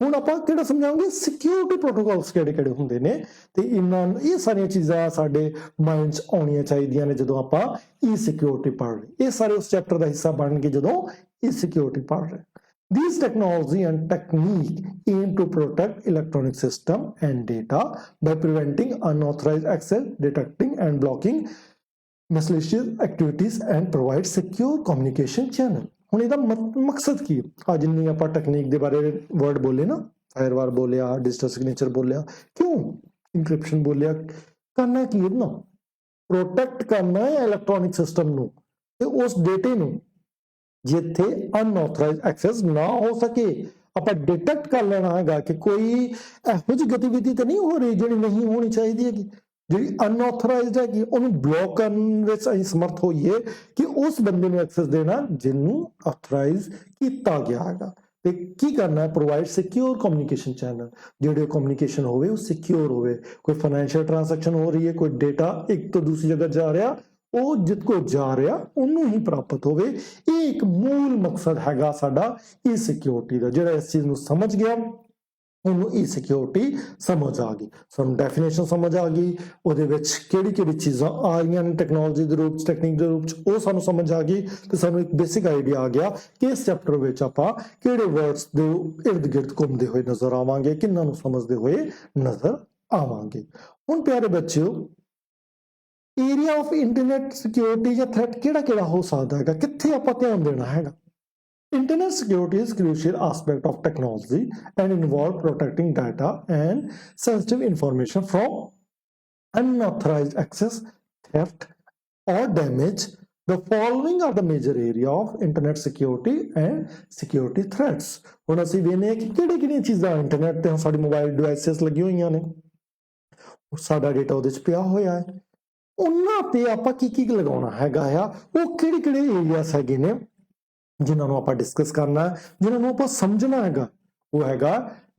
ਹੁਣ ਆਪਾਂ ਕਿਹੜਾ ਸਮਝਾਂਗੇ, ਸਿਕਿਉਰਿਟੀ ਪ੍ਰੋਟੋਕੋਲਸ ਕਿਹੜੇ ਹੁੰਦੇ ਨੇ। ਤੇ ਇਹ ਸਾਰੀਆਂ ਚੀਜ਼ਾਂ ਸਾਡੇ ਮਾਈਂਡ 'ਚ ਆਉਣੀਆਂ ਚਾਹੀਦੀਆਂ ਨੇ ਜਦੋਂ ਆਪਾਂ E-security ਪੜ੍ਹ ਰਹੇ। ਇਹ ਸਾਰੇ ਉਸ ਚੈਪਟਰ ਦਾ ਹਿੱਸਾ ਬਣਨਗੇ ਜਦੋਂ E-security ਪੜ੍ਹ ਰਹੇ। These technology and technique aim to protect electronic system and data by preventing unauthorized access, detecting and blocking malicious activities and provide secure communication channel। ਹੁਣ ਇਹਦਾ ਮਕਸਦ ਕੀ ਹੈ? ਅੱਜ ਜਿੰਨੀ ਆਪਾਂ ਟੈਕਨੀਕ ਦੇ ਬਾਰੇ ਵਰਡ ਬੋਲੇ ਨਾ, ਫਾਇਰਵਾਲ ਬੋਲਿਆ, ਡਿਜੀਟਲ ਸਿਗਨੇਚਰ ਬੋਲਿਆ, ਕਿਉਂ ਇਨਕ੍ਰਿਪਸ਼ਨ ਬੋਲਿਆ, ਕਰਨਾ ਕੀ ਹੈ ਨਾ, ਪ੍ਰੋਟੈਕਟ ਕਰਨਾ ਹੈ ਇਲੈਕਟ੍ਰੋਨਿਕ ਸਿਸਟਮ ਨੂੰ ਤੇ ਉਸ ਡੇਟੇ ਨੂੰ ਜਿੱਥੇ ਅਨਆਥੋਰਾਈਜ਼ਡ ਐਕਸੈਸ ਨਾ ਹੋ ਸਕੇ ਆਪਾਂ ਡਿਟੈਕਟ ਕਰ ਲੈਣਾ ਹੈਗਾ ਕਿ ਕੋਈ ਇਹੋ ਜਿਹੀ ਗਤੀਵਿਧੀ ਤਾਂ ਨਹੀਂ ਹੋ ਰਹੀ ਜਿਹੜੀ ਨਹੀਂ ਹੋਣੀ ਚਾਹੀਦੀ ਹੈਗੀ, ਜਿਹੜੀ ਅਨਆਥੋਰਾਈਜ਼ਡ ਹੈਗੀ ਉਹਨੂੰ ਬਲੌਕ ਕਰਨ ਵਿੱਚ ਅਸੀਂ ਸਮਰਥ ਹੋਈਏ ਕਿ ਉਸ ਬੰਦੇ ਨੂੰ ਐਕਸੈਸ ਦੇਣਾ ਜਿਹਨੂੰ ਆਥੋਰਾਈਜ਼ ਕੀਤਾ ਗਿਆ ਹੈਗਾ। ਤੇ ਕੀ ਕਰਨਾ ਹੈ, ਪ੍ਰੋਵਾਈਡ ਸਿਕਿਉਰ ਕਮਿਊਨੀਕੇਸ਼ਨ ਚੈਨਲ, ਜਿਹੜੇ ਕਮਿਊਨੀਕੇਸ਼ਨ ਹੋਵੇ ਉਹ ਸਿਕਿਉਰ ਹੋਵੇ। ਕੋਈ ਫਾਈਨੈਂਸ਼ੀਅਲ ਟ੍ਰਾਂਜੈਕਸ਼ਨ ਹੋ ਰਹੀ ਹੈ, ਕੋਈ ਡੇਟਾ ਇੱਕ ਤੋਂ ਦੂਸਰੀ ਜਗ੍ਹਾ ਜਾ ਰਿਹਾ, ਉਹ ਜਿੱਤ ਕੋ ਜਾ ਰਿਹਾ ਉਹਨੂੰ ਹੀ ਪ੍ਰਾਪਤ ਹੋਵੇ। ਇਹ ਇੱਕ ਮੂਲ ਮਕਸਦ ਹੈਗਾ ਸਾਡਾ ਈ ਸਿਕਿਉਰਿਟੀ ਦਾ। ਜਿਹੜਾ ਇਸ ਚੀਜ਼ ਨੂੰ ਸਮਝ ਗਿਆ ਉਹਨੂੰ ਈ ਸਿਕਿਉਰਿਟੀ ਸਮਝ ਆ ਗਈ, ਸਾਨੂੰ ਡੈਫੀਨੇਸ਼ਨ ਸਮਝ ਆ ਗਈ, ਉਹਦੇ ਵਿੱਚ ਕਿਹੜੀ ਕਿਹੜੀ ਚੀਜ਼ਾਂ ਆ ਰਹੀਆਂ ਨੇ ਟੈਕਨੋਲੋਜੀ ਦੇ ਰੂਪ 'ਚ, ਟੈਕਨੀਕ ਦੇ ਰੂਪ 'ਚ, ਉਹ ਸਾਨੂੰ ਸਮਝ ਆ ਗਈ ਤੇ ਸਾਨੂੰ ਇੱਕ ਬੇਸਿਕ ਆਈਡੀਆ ਆ ਗਿਆ ਕਿ ਇਸ ਚੈਪਟਰ ਵਿੱਚ ਆਪਾਂ ਕਿਹੜੇ ਵਰਡਸ ਦੇ ਇਰਦ ਗਿਰਦ ਘੁੰਮਦੇ ਹੋਏ ਨਜ਼ਰ ਆਵਾਂਗੇ, ਕਿੰਨਾਂ ਨੂੰ ਸਮਝਦੇ ਹੋਏ ਨਜ਼ਰ ਆਵਾਂਗੇ। ਹੁਣ ਪਿਆਰੇ ਬੱਚਿਓ, ਏਰੀਆ ਆਫ ਇੰਟਰਨੈਟ ਸਿਕਿਉਰਿਟੀ ਜਾਂ ਥ੍ਰੈਟ ਕਿਹੜਾ ਹੋ ਸਕਦਾ ਹੈਗਾ, ਕਿੱਥੇ ਆਪਾਂ ਧਿਆਨ ਦੇਣਾ ਹੈਗਾ। Internet security is a crucial aspect of technology and involves protecting data and sensitive information from unauthorized access, theft, or damage. The following are the major area of internet security and security threats. ਹੁਣ ਅਸੀਂ ਵੇਖਦੇ ਹਾਂ ਕਿ ਕਿਹੜੀਆਂ ਚੀਜ਼ਾਂ internet ਤੇ ਸਾਡੇ mobile devices ਲੱਗੀਆਂ ਹੋਈਆਂ ਨੇ, ਸਾਡਾ ਡੇਟਾ ਉਹਦੇ 'ਚ ਪਿਆ ਹੋਇਆ ਹੈ, ਉਹਨਾਂ ਤੇ ਆਪਾਂ ਕੀ ਲਗਾਉਣਾ ਹੈਗਾ ਆ, ਉਹ ਕਿਹੜੇ ਏਰੀਆਸ ਹੈਗੇ ਨੇ ਜਿਨ੍ਹਾਂ ਨੂੰ ਆਪਾਂ ਡਿਸਕਸ ਕਰਨਾ ਹੈ, ਜਿਨ੍ਹਾਂ ਨੂੰ ਆਪਾਂ ਸਮਝਣਾ ਹੈਗਾ। ਉਹ ਹੈਗਾ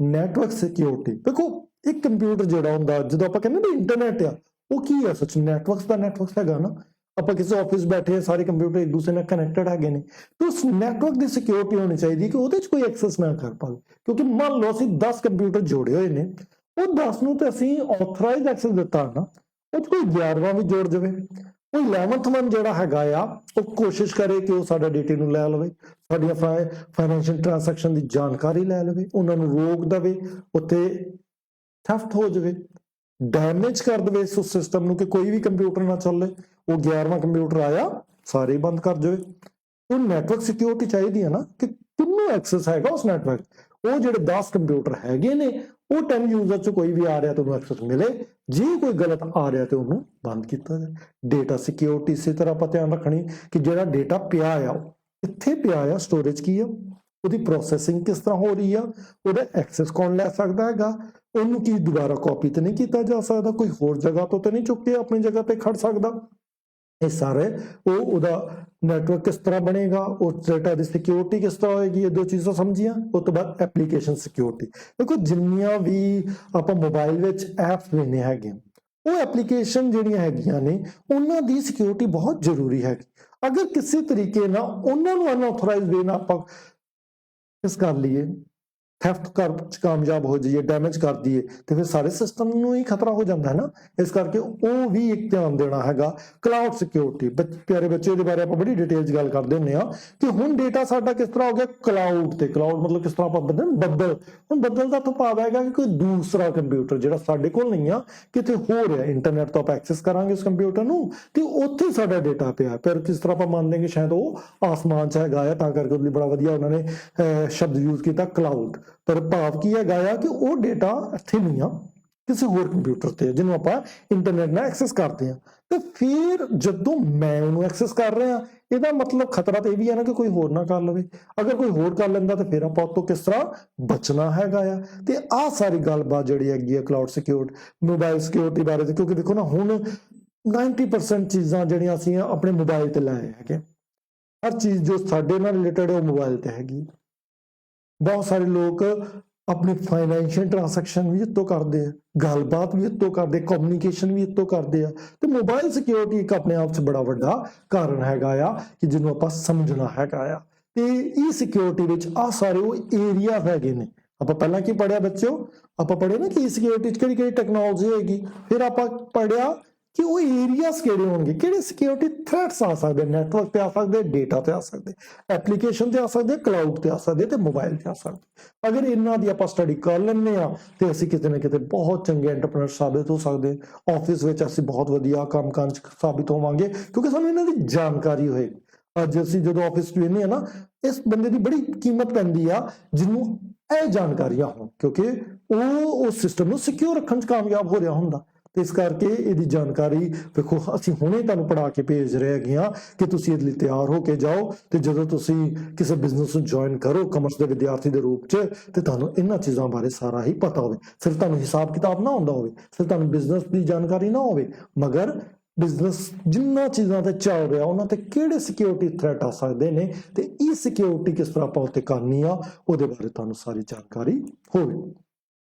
ਨੈਟਵਰਕ ਸਿਕਿਉਰਿਟੀ। ਦੇਖੋ ਇੱਕ ਕੰਪਿਊਟਰ ਜਿਹੜਾ ਹੁੰਦਾ, ਜਦੋਂ ਆਪਾਂ ਕਹਿੰਦੇ ਵੀ ਇੰਟਰਨੈਟ ਆ, ਉਹ ਕੀ ਹੈ ਸੱਚ ਨੈਟਵਰਕਸ ਦਾ ਨੈਟਵਰਕ ਹੈਗਾ ਨਾ। ਆਪਾਂ ਕਿਸੇ ਆਫਿਸ ਬੈਠੇ ਆ, ਸਾਰੇ ਕੰਪਿਊਟਰ ਇੱਕ ਦੂਸਰੇ ਨਾਲ ਕਨੈਕਟਡ ਹੈਗੇ ਨੇ, ਤੇ ਉਸ ਨੈਟਵਰਕ ਦੀ ਸਿਕਿਉਰਿਟੀ ਹੋਣੀ ਚਾਹੀਦੀ ਕਿ ਉਹਦੇ 'ਚ ਕੋਈ ਐਕਸੈਸ ਨਾ ਕਰ ਪਾਵੇ। ਕਿਉਂਕਿ ਮੰਨ ਲਓ ਅਸੀਂ 10 ਕੰਪਿਊਟਰ ਜੋੜੇ ਹੋਏ ਨੇ, ਉਹ 10 ਨੂੰ ਤੇ ਅਸੀਂ ਆਥੋਰਾਈਜ਼ਡ ਐਕਸੈਸ ਦਿੱਤਾ ਨਾ, ਉਹ 'ਚ ਕੋਈ 11ਵਾਂ ਵੀ ਜੋੜ ਜਾਵੇ, ਕੋਈ 11th ਵਨ ਜਿਹੜਾ ਹੈਗਾ ਆ ਉਹ ਕੋਸ਼ਿਸ਼ ਕਰੇ ਕਿ ਉਹ ਸਾਡਾ ਡੇਟੇ ਨੂੰ ਲੈ ਲਵੇ, ਸਾਡੀਆਂ ਫਾਈਨੈਂਸ਼ੀਅਲ ਟ੍ਰਾਂਜੈਕਸ਼ਨ ਦੀ ਜਾਣਕਾਰੀ ਲੈ ਲਵੇ, ਉਹਨਾਂ ਨੂੰ ਰੋਕ ਦੇਵੇ, ਉੱਥੇ ਥੈਫਟ ਹੋ ਜਾਵੇ, ਡੈਮੇਜ ਕਰ ਦੇਵੇ ਇਸ ਸਿਸਟਮ ਨੂੰ ਕਿ ਕੋਈ ਵੀ ਕੰਪਿਊਟਰ ਨਾ ਚੱਲੇ, ਉਹ 11ਵਾਂ ਕੰਪਿਊਟਰ ਆਇਆ ਸਾਰੇ ਬੰਦ ਕਰ ਜਾਵੇ। ਉਹ ਨੈਟਵਰਕ ਸਿਕਿਉਰਿਟੀ ਚਾਹੀਦੀ ਹੈ ਨਾ ਕਿ ਕਿੰਨੂੰ ਐਕਸੈਸ ਹੈਗਾ ਉਸ ਨੈਟਵਰਕ, ਉਹ ਜਿਹੜੇ 10 ਕੰਪਿਊਟਰ ਹੈਗੇ ਨੇ ਉਹ 10 ਯੂਜ਼ਰ 'ਚ ਕੋਈ ਵੀ ਆ ਰਿਹਾ ਤਾਂ ਉਹਨੂੰ ਐਕਸੈਸ ਮਿਲੇ, ਜੇ ਕੋਈ ਗਲਤ ਆ ਰਿਹਾ ਤੇ ਉਹਨੂੰ ਬੰਦ ਕੀਤਾ ਜਾਏ। ਡੇਟਾ ਸਿਕਿਉਰਿਟੀ ਇਸੇ ਤਰ੍ਹਾਂ ਆਪਾਂ ਧਿਆਨ ਰੱਖਣੀ ਕਿ ਜਿਹੜਾ ਡੇਟਾ ਪਿਆ ਆ ਉਹ ਕਿੱਥੇ ਪਿਆ ਆ, ਸਟੋਰੇਜ ਕੀ ਆ, ਉਹਦੀ ਪ੍ਰੋਸੈਸਿੰਗ ਕਿਸ ਤਰ੍ਹਾਂ ਹੋ ਰਹੀ ਆ, ਉਹਦਾ ਐਕਸੈਸ ਕੌਣ ਲੈ ਸਕਦਾ ਹੈਗਾ, ਉਹਨੂੰ ਕੀ ਦੁਬਾਰਾ ਕਾਪੀ ਤੇ ਨਹੀਂ ਕੀਤਾ ਜਾ ਸਕਦਾ, ਕੋਈ ਹੋਰ ਜਗ੍ਹਾ ਤੋਂ ਤੇ ਨਹੀਂ ਚੁੱਕ ਕੇ ਆਪਣੀ ਜਗ੍ਹਾ ਤੇ ਖੜ ਸਕਦਾ। ਇਹ ਸਾਰੇ ਉਹਦਾ ਨੈਟਵਰਕ ਕਿਸ ਤਰ੍ਹਾਂ ਬਣੇਗਾ, ਉਹ ਡੇਟਾ ਦੀ ਸਿਕਿਉਰਿਟੀ ਕਿਸ ਤਰ੍ਹਾਂ ਹੋਏਗੀ, ਇਹ ਦੋ ਚੀਜ਼ਾਂ ਸਮਝੀਆਂ। ਉਸ ਤੋਂ ਬਾਅਦ ਐਪਲੀਕੇਸ਼ਨ ਸਿਕਿਉਰਿਟੀ। ਦੇਖੋ ਜਿੰਨੀਆਂ ਵੀ ਆਪਾਂ ਮੋਬਾਈਲ ਵਿੱਚ ਐਪਸ ਲੈਣੇ ਹੈਗੇ, ਉਹ ਐਪਲੀਕੇਸ਼ਨ ਜਿਹੜੀਆਂ ਹੈਗੀਆਂ ਨੇ ਉਹਨਾਂ ਦੀ ਸਿਕਿਉਰਿਟੀ ਬਹੁਤ ਜ਼ਰੂਰੀ ਹੈਗੀ। ਅਗਰ ਕਿਸੇ ਤਰੀਕੇ ਨਾਲ ਉਹਨਾਂ ਨੂੰ ਅਨਆਥੋਰਾਈਜ਼ਡ ਵੇ ਨਾਲ ਆਪਾਂ ਇਸ ਕਰ ਲਈਏ, ਥੈਫਟ ਕਰ ਕਾਮਯਾਬ ਹੋ ਜਾਈਏ, ਡੈਮੇਜ ਕਰ ਦਈਏ, ਤੇ ਫਿਰ ਸਾਰੇ ਸਿਸਟਮ ਨੂੰ ਹੀ ਖਤਰਾ ਹੋ ਜਾਂਦਾ ਹੈ ਨਾ। ਇਸ ਕਰਕੇ ਉਹ ਵੀ ਇੱਕ ਧਿਆਨ ਦੇਣਾ ਹੈਗਾ। ਕਲਾਉਡ ਸਿਕਿਉਰਿਟੀ, ਪਿਆਰੇ ਬੱਚੇ ਦੇ ਬਾਰੇ ਆਪਾਂ ਬੜੀ ਡਿਟੇਲ 'ਚ ਗੱਲ ਕਰਦੇ ਹੁੰਦੇ ਆ ਕਿ ਹੁਣ ਡੇਟਾ ਸਾਡਾ ਕਿਸ ਤਰ੍ਹਾਂ ਹੋ ਗਿਆ ਕਲਾਉਡ ਤੇ। ਕਲਾਉਡ ਮਤਲਬ ਕਿਸ ਤਰ੍ਹਾਂ ਆਪਾਂ ਬੱਦਲ, ਹੁਣ ਬੱਦਲ ਦਾ ਤੋਂ ਭਾਵ ਹੈਗਾ ਕਿ ਕੋਈ ਦੂਸਰਾ ਕੰਪਿਊਟਰ ਜਿਹੜਾ ਸਾਡੇ ਕੋਲ ਨਹੀਂ ਆ, ਕਿਤੇ ਹੋ ਰਿਹਾ, ਇੰਟਰਨੈਟ ਤੋਂ ਆਪਾਂ ਐਕਸੈਸ ਕਰਾਂਗੇ ਉਸ ਕੰਪਿਊਟਰ ਨੂੰ ਤੇ ਉੱਥੇ ਸਾਡਾ ਡੇਟਾ ਪਿਆ। ਪਰ ਕਿਸ ਤਰ੍ਹਾਂ ਆਪਾਂ ਮੰਨਦੇ ਕਿ ਸ਼ਾਇਦ ਉਹ ਆਸਮਾਨ 'ਚ ਹੈਗਾ ਆ, ਤਾਂ ਕਰਕੇ ਉਹਦੇ ਲਈ ਬੜਾ ਵਧੀਆ ਉਹਨਾਂ ਨੇ ਸ਼ਬਦ ਯੂਜ਼ ਕੀਤਾ ਕਲਾਉਡ। ਪਰ ਭਾਵ ਕੀ ਹੈਗਾ ਆ ਕਿ ਉਹ ਡੇਟਾ ਇੱਥੇ ਨਹੀਂ ਆ, ਕਿਸੇ ਹੋਰ ਕੰਪਿਊਟਰ ਤੇ, ਜਿਹਨੂੰ ਆਪਾਂ ਇੰਟਰਨੈਟ ਨਾਲ ਐਕਸੈਸ ਕਰਦੇ ਹਾਂ। ਤੇ ਫਿਰ ਜਦੋਂ ਮੈਂ ਉਹਨੂੰ ਐਕਸੈਸ ਕਰ ਰਿਹਾ, ਇਹਦਾ ਮਤਲਬ ਖਤਰਾ ਤਾਂ ਇਹ ਵੀ ਹੈ ਨਾ ਕਿ ਕੋਈ ਹੋਰ ਨਾ ਕਰ ਲਵੇ। ਅਗਰ ਕੋਈ ਹੋਰ ਕਰ ਲੈਂਦਾ ਤਾਂ ਫਿਰ ਆਪਾਂ ਉਤੋਂ ਕਿਸ ਤਰ੍ਹਾਂ ਬਚਣਾ ਹੈਗਾ ਆ। ਤੇ ਆਹ ਸਾਰੀ ਗੱਲਬਾਤ ਜਿਹੜੀ ਹੈਗੀ ਆ ਕਲਾਉਡ ਸਿਕਿਉਰਿਟੀ, ਮੋਬਾਈਲ ਸਿਕਿਉਰਿਟੀ ਬਾਰੇ, ਕਿਉਂਕਿ ਦੇਖੋ ਨਾ ਹੁਣ 90% ਚੀਜ਼ਾਂ ਜਿਹੜੀਆਂ ਅਸੀਂ ਆਪਣੇ ਮੋਬਾਈਲ ਤੇ ਲਾਏ ਹੈਗੇ, ਹਰ ਚੀਜ਼ ਜੋ ਸਾਡੇ ਨਾਲ ਰਿਲੇਟਡ ਹੈ ਉਹ ਮੋਬਾਈਲ ਤੇ ਹੈਗੀ। ਬਹੁਤ ਸਾਰੇ ਲੋਕ ਆਪਣੀ ਫਾਈਨੈਂਸ਼ੀਅਲ ਟ੍ਰਾਂਜੈਕਸ਼ਨ ਵੀ ਇੱਥੋਂ ਕਰਦੇ ਆ, ਗੱਲਬਾਤ ਵੀ ਇੱਥੋਂ ਕਰਦੇ, ਕਮਿਊਨੀਕੇਸ਼ਨ ਵੀ ਇੱਥੋਂ ਕਰਦੇ ਆ। ਤੇ ਮੋਬਾਈਲ ਸਿਕਿਉਰਿਟੀ ਇੱਕ ਆਪਣੇ ਆਪ 'ਚ ਬੜਾ ਵੱਡਾ ਕਾਰਨ ਹੈਗਾ ਆ ਕਿ ਜਿਹਨੂੰ ਆਪਾਂ ਸਮਝਣਾ ਹੈਗਾ ਆ। ਤੇ ਇਹ ਸਿਕਿਉਰਿਟੀ ਵਿੱਚ ਆਹ ਸਾਰੇ ਉਹ ਏਰੀਆ ਹੈਗੇ ਨੇ। ਆਪਾਂ ਪਹਿਲਾਂ ਕੀ ਪੜ੍ਹਿਆ ਬੱਚਿਓ, ਆਪਾਂ ਪੜ੍ਹੇ ਨਾ ਕਿ ਇਹ ਸਿਕਿਉਰਿਟੀ 'ਚ ਕਿਹੜੀ ਟੈਕਨੋਲੋਜੀ ਹੋਏਗੀ, ਫਿਰ ਆਪਾਂ ਪੜ੍ਹਿਆ ਕਿ ਉਹ ਏਰੀਆਸ ਕਿਹੜੇ ਹੋਣਗੇ, ਕਿਹੜੇ ਸਿਕਿਉਰਿਟੀ ਥ੍ਰੈਟਸ ਆ ਸਕਦੇ, ਨੈਟਵਰਕ ਤੇ ਆ ਸਕਦੇ, ਡੇਟਾ ਤੇ ਆ ਸਕਦੇ, ਐਪਲੀਕੇਸ਼ਨ ਤੇ ਆ ਸਕਦੇ, ਕਲਾਊਡ ਤੇ ਆ ਸਕਦੇ ਤੇ ਮੋਬਾਈਲ ਤੇ ਆ ਸਕਦੇ। ਅਗਰ ਇਹਨਾਂ ਦੀ ਆਪਾਂ ਸਟੱਡੀ ਕਰ ਲੈਂਦੇ ਆ ਤੇ ਅਸੀਂ ਕਿਤੇ ਨਾ ਕਿਤੇ ਬਹੁਤ ਚੰਗੇ ਐਂਟਰਪ੍ਰੈਨਰ ਸਾਬਿਤ ਹੋ ਸਕਦੇ। ਆਫਿਸ ਵਿੱਚ ਅਸੀਂ ਬਹੁਤ ਵਧੀਆ ਕੰਮ ਕਰਨ 'ਚ ਸਾਬਿਤ ਹੋਵਾਂਗੇ ਕਿਉਂਕਿ ਸਾਨੂੰ ਇਹਨਾਂ ਦੀ ਜਾਣਕਾਰੀ ਹੋਏਗੀ। ਅੱਜ ਅਸੀਂ ਜਦੋਂ ਆਫਿਸ 'ਚ ਵੇਖਦੇ ਆ ਨਾ, ਇਸ ਬੰਦੇ ਦੀ ਬੜੀ ਕੀਮਤ ਪੈਂਦੀ ਆ ਜਿਹਨੂੰ ਇਹ ਜਾਣਕਾਰੀਆਂ ਹੋਣ, ਕਿਉਂਕਿ ਉਹ ਉਸ ਸਿਸਟਮ ਨੂੰ ਸਿਕਿਉਰ ਰੱਖਣ 'ਚ ਕਾਮਯਾਬ ਹੋ ਰਿਹਾ ਹੁੰਦਾ। ਤੇ ਇਸ ਕਰਕੇ ਇਹਦੀ ਜਾਣਕਾਰੀ ਵੇਖੋ ਅਸੀਂ ਹੁਣੇ ਤੁਹਾਨੂੰ ਪੜ੍ਹਾ ਕੇ ਭੇਜ ਰਹੇ ਹੈਗੇ ਹਾਂ ਕਿ ਤੁਸੀਂ ਇਹਦੇ ਲਈ ਤਿਆਰ ਹੋ ਕੇ ਜਾਓ, ਤੇ ਜਦੋਂ ਤੁਸੀਂ ਕਿਸੇ ਬਿਜ਼ਨਸ ਨੂੰ ਜੁਆਇਨ ਕਰੋ ਕਮਰਸ ਦੇ ਵਿਦਿਆਰਥੀ ਦੇ ਰੂਪ 'ਚ, ਤੇ ਤੁਹਾਨੂੰ ਇਹਨਾਂ ਚੀਜ਼ਾਂ ਬਾਰੇ ਸਾਰਾ ਹੀ ਪਤਾ ਹੋਵੇ। ਸਿਰਫ ਤੁਹਾਨੂੰ ਹਿਸਾਬ ਕਿਤਾਬ ਨਾ ਆਉਂਦਾ ਹੋਵੇ, ਸਿਰਫ ਤੁਹਾਨੂੰ ਬਿਜ਼ਨਸ ਦੀ ਜਾਣਕਾਰੀ ਨਾ ਹੋਵੇ, ਮਗਰ ਬਿਜ਼ਨਸ ਜਿੰਨਾ ਚੀਜ਼ਾਂ ਤੇ ਚੱਲ ਰਿਹਾ ਉਹਨਾਂ ਤੇ ਕਿਹੜੇ ਸਿਕਿਉਰਿਟੀ ਥ੍ਰੈਟ ਆ ਸਕਦੇ ਨੇ ਤੇ ਇਹ ਸਿਕਿਉਰਿਟੀ ਕਿਸ ਤਰ੍ਹਾਂ ਆਪਾਂ ਉੱਤੇ ਕਰਨੀ ਆ, ਉਹਦੇ ਬਾਰੇ ਤੁਹਾਨੂੰ ਸਾਰੀ ਜਾਣਕਾਰੀ ਹੋਵੇ।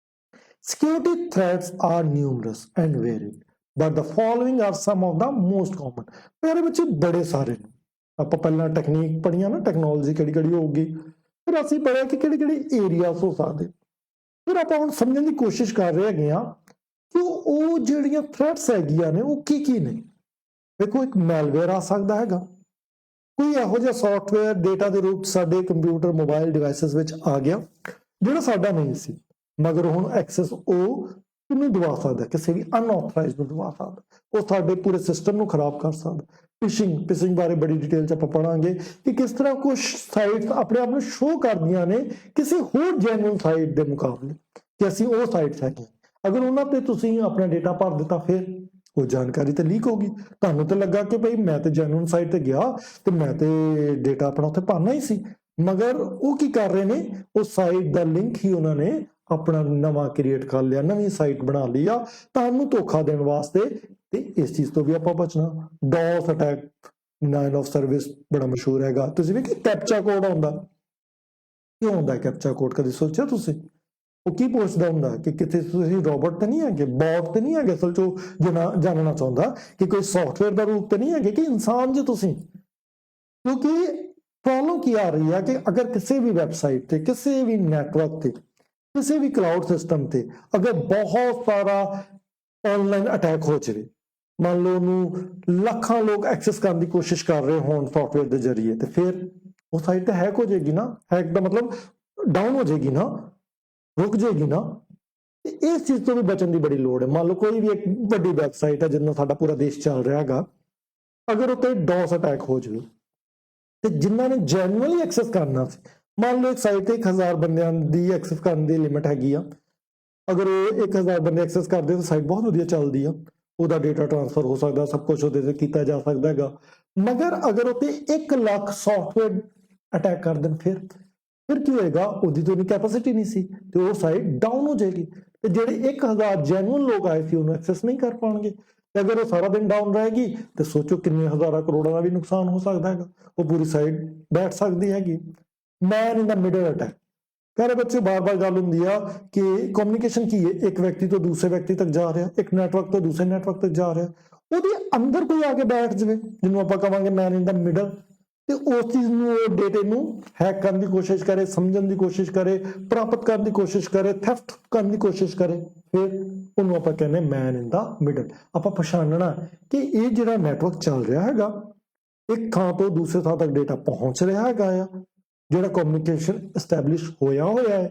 Security threats are numerous and varied, but the following are some of the most common। ਪਿਆਰੇ ਬੱਚੇ ਬੜੇ ਸਾਰੇ ਨੇ, ਆਪਾਂ ਪਹਿਲਾਂ ਟੈਕਨੀਕ ਪੜ੍ਹੀਆਂ ਨਾ, ਟੈਕਨੋਲੋਜੀ ਕਿਹੜੀ ਕਿਹੜੀ ਹੋਊਗੀ, ਫਿਰ ਅਸੀਂ ਪੜ੍ਹਿਆ ਕਿ ਕਿਹੜੇ ਕਿਹੜੇ ਏਰੀਆਸ ਹੋ ਸਕਦੇ, ਫਿਰ ਆਪਾਂ ਹੁਣ ਸਮਝਣ ਦੀ ਕੋਸ਼ਿਸ਼ ਕਰ ਰਹੇ ਹੈਗੇ ਆ ਕਿ ਉਹ ਜਿਹੜੀਆਂ ਥ੍ਰੈਟਸ ਹੈਗੀਆਂ ਨੇ ਉਹ ਕੀ ਨੇ। ਦੇਖੋ ਇੱਕ ਮੈਲਵੇਅਰ ਆ ਸਕਦਾ ਹੈਗਾ, ਕੋਈ ਇਹੋ ਜਿਹਾ ਸੌਫਟਵੇਅਰ ਡੇਟਾ ਦੇ ਰੂਪ ਸਾਡੇ ਕੰਪਿਊਟਰ ਮੋਬਾਈਲ ਡਿਵਾਈਸਿਸ ਵਿੱਚ ਆ ਗਿਆ ਜਿਹੜਾ ਸਾਡਾ ਨਹੀਂ ਸੀ, ਮਗਰ ਹੁਣ ਐਕਸੈਸ ਉਹ ਕਿਹਨੂੰ ਦਵਾ ਸਕਦਾ, ਕਿਸੇ ਵੀ ਅਨਆਥੋਰਾਈਜ਼ਡ ਨੂੰ ਦਵਾ ਸਕਦਾ, ਉਹ ਸਾਡੇ ਪੂਰੇ ਸਿਸਟਮ ਨੂੰ ਖਰਾਬ ਕਰ ਸਕਦਾ। ਫਿਸ਼ਿੰਗ ਬਾਰੇ ਬੜੀ ਡਿਟੇਲ 'ਚ ਆਪਾਂ ਪੜਾਂਗੇ ਕਿ ਕਿਸ ਤਰ੍ਹਾਂ ਕੁਝ ਸਾਈਟਸ ਆਪਣੇ ਆਪ ਨੂੰ ਸ਼ੋਅ ਕਰਦੀਆਂ ਨੇ ਕਿਸੇ ਹੋਰ ਜੈਨੂਇਨ ਸਾਈਟ ਦੇ ਮੁਕਾਬਲੇ ਕਿ ਅਸੀਂ ਉਹ ਸਾਈਟਸ ਹੈਗੇ। ਅਗਰ ਉਹਨਾਂ ਤੇ ਤੁਸੀਂ ਆਪਣਾ ਡੇਟਾ ਭਰ ਦਿੱਤਾ ਫਿਰ ਉਹ ਜਾਣਕਾਰੀ ਤੇ ਲੀਕ ਹੋਗੀ, ਤੁਹਾਨੂੰ ਤੇ ਲੱਗਾ ਕਿ ਭਈ ਮੈਂ ਤੇ ਜੈਨੂਇਨ ਸਾਈਟ ਤੇ ਗਿਆ ਤੇ ਮੈਂ ਤੇ ਡੇਟਾ ਆਪਣਾ ਉੱਥੇ ਭਰਨਾ ਹੀ ਸੀ, ਮਗਰ ਉਹ ਕੀ ਕਰ ਰਹੇ ਨੇ, ਉਹ ਸਾਈਟ ਦਾ ਲਿੰਕ ਹੀ ਉਹਨਾਂ ਨੇ ਆਪਣਾ ਨਵਾਂ ਕ੍ਰੀਏਟ ਕਰ ਲਿਆ, ਨਵੀਂ ਸਾਈਟ ਬਣਾ ਲਈ ਆ ਤੁਹਾਨੂੰ ਧੋਖਾ ਦੇਣ ਵਾਸਤੇ। ਤੇ ਇਸ ਚੀਜ਼ ਤੋਂ ਵੀ ਆਪਾਂ ਬਚਣਾ। ਡੌਸ ਅਟੈਕ, ਡਿਨਾਇਲ ਆਫ ਸਰਵਿਸ ਬੜਾ ਮਸ਼ਹੂਰ ਹੈਗਾ, ਤੁਸੀਂ ਵੀ ਕਿ ਕੈਪਚਾ ਕੋਡ ਆਉਂਦਾ, ਕਿਉਂ ਹੁੰਦਾ ਕੈਪਚਾ ਕੋਡ, ਕਦੇ ਸੋਚਿਆ ਤੁਸੀਂ? ਉਹ ਕੀ ਪੁੱਛਦਾ ਹੁੰਦਾ ਕਿ ਕਿਤੇ ਤੁਸੀਂ ਰੋਬੋਟ ਤੇ ਨਹੀਂ ਹੈਗੇ, ਬੌਟ ਤੇ ਨਹੀਂ ਹੈਗੇ, ਅਸਲ 'ਚ ਉਹ ਜਾਣਨਾ ਚਾਹੁੰਦਾ ਕਿ ਕੋਈ ਸੌਫਟਵੇਅਰ ਦਾ ਰੂਪ ਤੇ ਨਹੀਂ ਹੈਗੇ ਕਿ ਇਨਸਾਨ ਜੇ ਤੁਸੀਂ। ਕਿਉਂਕਿ ਪ੍ਰੋਬਲਮ ਕੀ ਆ ਰਹੀ ਹੈ ਕਿ ਅਗਰ ਕਿਸੇ ਵੀ ਵੈਬਸਾਈਟ ਤੇ, ਕਿਸੇ ਵੀ ਨੈਟਵਰਕ ਤੇ, ਕਿਸੇ ਵੀ ਕਲਾਊਡ ਸਿਸਟਮ ਤੇ ਅਗਰ ਬਹੁਤ ਸਾਰਾ ਆਨਲਾਈਨ ਅਟੈਕ ਹੋ ਜਾਵੇ, ਮੰਨ ਲਓ ਉਹਨੂੰ ਲੱਖਾਂ ਲੋਕ ਐਕਸੈਸ ਕਰਨ ਦੀ ਕੋਸ਼ਿਸ਼ ਕਰ ਰਹੇ ਹੋਣ ਸੌਫਟਵੇਅਰ ਦੇ ਜ਼ਰੀਏ, ਤੇ ਫਿਰ ਉਹ ਸਾਈਟ ਤਾਂ ਹੈਕ ਹੋ ਜਾਏਗੀ ਨਾ, ਹੈਕ ਦਾ ਮਤਲਬ ਡਾਊਨ ਹੋ ਜਾਏਗੀ ਨਾ, ਰੁਕ ਜਾਏਗੀ ਨਾ। ਇਸ ਚੀਜ਼ ਤੋਂ ਵੀ ਬਚਣ ਦੀ ਬੜੀ ਲੋੜ ਹੈ। ਮੰਨ ਲਓ ਕੋਈ ਵੀ ਇੱਕ ਵੱਡੀ ਵੈਬਸਾਈਟ ਹੈ ਜਿਹਦੇ ਨਾਲ ਸਾਡਾ ਪੂਰਾ ਦੇਸ਼ ਚੱਲ ਰਿਹਾ ਹੈਗਾ, ਅਗਰ ਉੱਤੇ ਡੌਸ ਅਟੈਕ ਹੋ ਜਾਵੇ ਤੇ ਜਿਨ੍ਹਾਂ ਨੇ ਜੈਨੂਅਲੀ ਐਕਸੈਸ ਕਰਨਾ ਸੀ, ਮੰਨ ਲਓ ਇੱਕ ਸਾਈਟ ਤੇ 1000 ਬੰਦਿਆਂ ਦੀ ਐਕਸੈਸ ਕਰਨ ਦੀ ਲਿਮਿਟ ਹੈਗੀ ਆ, ਅਗਰ ਉਹ 1000 ਬੰਦੇ ਐਕਸੈਸ ਕਰਦੇ ਤਾਂ ਸਾਈਟ ਬਹੁਤ ਵਧੀਆ ਚੱਲਦੀ ਆ, ਉਹਦਾ ਡੇਟਾ ਟ੍ਰਾਂਸਫਰ ਹੋ ਸਕਦਾ, ਸਭ ਕੁਝ ਉਹਦੇ ਤੇ ਕੀਤਾ ਜਾ ਸਕਦਾ ਹੈਗਾ। ਮਗਰ ਅਗਰ ਉੱਤੇ 1 ਲੱਖ ਸੌਫਟਵੇਅਰ ਅਟੈਕ ਕਰ ਦੇਣ ਫਿਰ ਕੀ ਹੋਏਗਾ, ਉਹਦੀ ਤਾਂ ਉਹਦੀ ਕੈਪੈਸਿਟੀ ਨਹੀਂ ਸੀ ਤੇ ਉਹ ਸਾਈਟ ਡਾਊਨ ਹੋ ਜਾਏਗੀ, ਤੇ ਜਿਹੜੇ 1000 ਜੈਨੂਅਨ ਲੋਕ ਆਏ ਸੀ ਉਹਨੂੰ ਐਕਸੈਸ ਨਹੀਂ ਕਰ ਪਾਉਣਗੇ। ਤੇ ਅਗਰ ਉਹ ਸਾਰਾ ਦਿਨ ਡਾਊਨ ਰਹੇਗੀ ਤੇ ਸੋਚੋ ਕਿੰਨੇ ਹਜ਼ਾਰਾਂ ਕਰੋੜਾਂ ਦਾ ਵੀ ਨੁਕਸਾਨ ਹੋ ਸਕਦਾ ਹੈਗਾ, ਉਹ ਪੂਰੀ ਸਾਈਟ ਬੈਠ ਸਕਦੀ ਹੈਗੀ। ਮੈਨ ਇਨ ਦਾ ਮਿਡਲ ਅਟੈਕ, ਪਿਆਰੇ ਬੱਚੇ ਬਾਰ-ਬਾਰ ਗੱਲ ਹੁੰਦੀ ਆ ਕਿ ਕਮਿਊਨੀਕੇਸ਼ਨ ਕੀ ਹੈ, ਇੱਕ ਵਿਅਕਤੀ ਤੋਂ ਦੂਸਰੇ ਵਿਅਕਤੀ ਤੱਕ ਜਾ ਰਿਹਾ, ਇੱਕ ਨੈਟਵਰਕ ਤੋਂ ਦੂਸਰੇ ਨੈਟਵਰਕ ਤੱਕ ਜਾ ਰਿਹਾ, ਉਹਦੇ ਅੰਦਰ ਕੋਈ ਆ ਕੇ ਬੈਠ ਜਾਵੇ ਜਿਹਨੂੰ ਆਪਾਂ ਕਹਾਂਗੇ ਮੈਨ ਇਨ ਦਾ ਮਿਡਲ, ਤੇ ਉਸ ਚੀਜ਼ ਨੂੰ, ਉਹ ਡੇਟੇ ਨੂੰ ਹੈਕ ਕਰਨ ਦੀ ਕੋਸ਼ਿਸ਼ ਕਰੇ, ਸਮਝਣ ਦੀ ਕੋਸ਼ਿਸ਼ ਕਰੇ, ਪ੍ਰਾਪਤ ਕਰਨ ਦੀ ਕੋਸ਼ਿਸ਼ ਕਰੇ, ਥੈਫਟ ਕਰਨ ਦੀ ਕੋਸ਼ਿਸ਼ ਕਰੇ, ਫਿਰ ਉਹਨੂੰ ਆਪਾਂ ਕਹਿੰਦੇ ਮੈਨ ਇਨ ਦਾ ਮਿਡਲ। ਆਪਾਂ ਪਛਾਣਨਾ ਕਿ ਇਹ ਜਿਹੜਾ ਨੈਟਵਰਕ ਚੱਲ ਰਿਹਾ ਹੈਗਾ, ਇੱਕ ਥਾਂ ਤੋਂ ਦੂਸਰੇ ਥਾਂ ਤੱਕ ਡੇਟਾ ਪਹੁੰਚ ਰਿਹਾ ਹੈਗਾ ਆ, ਜਿਹੜਾ ਕਮਿਊਨੀਕੇਸ਼ਨ ਐਸਟੈਬਲਿਸ਼ ਹੋਇਆ ਹੈ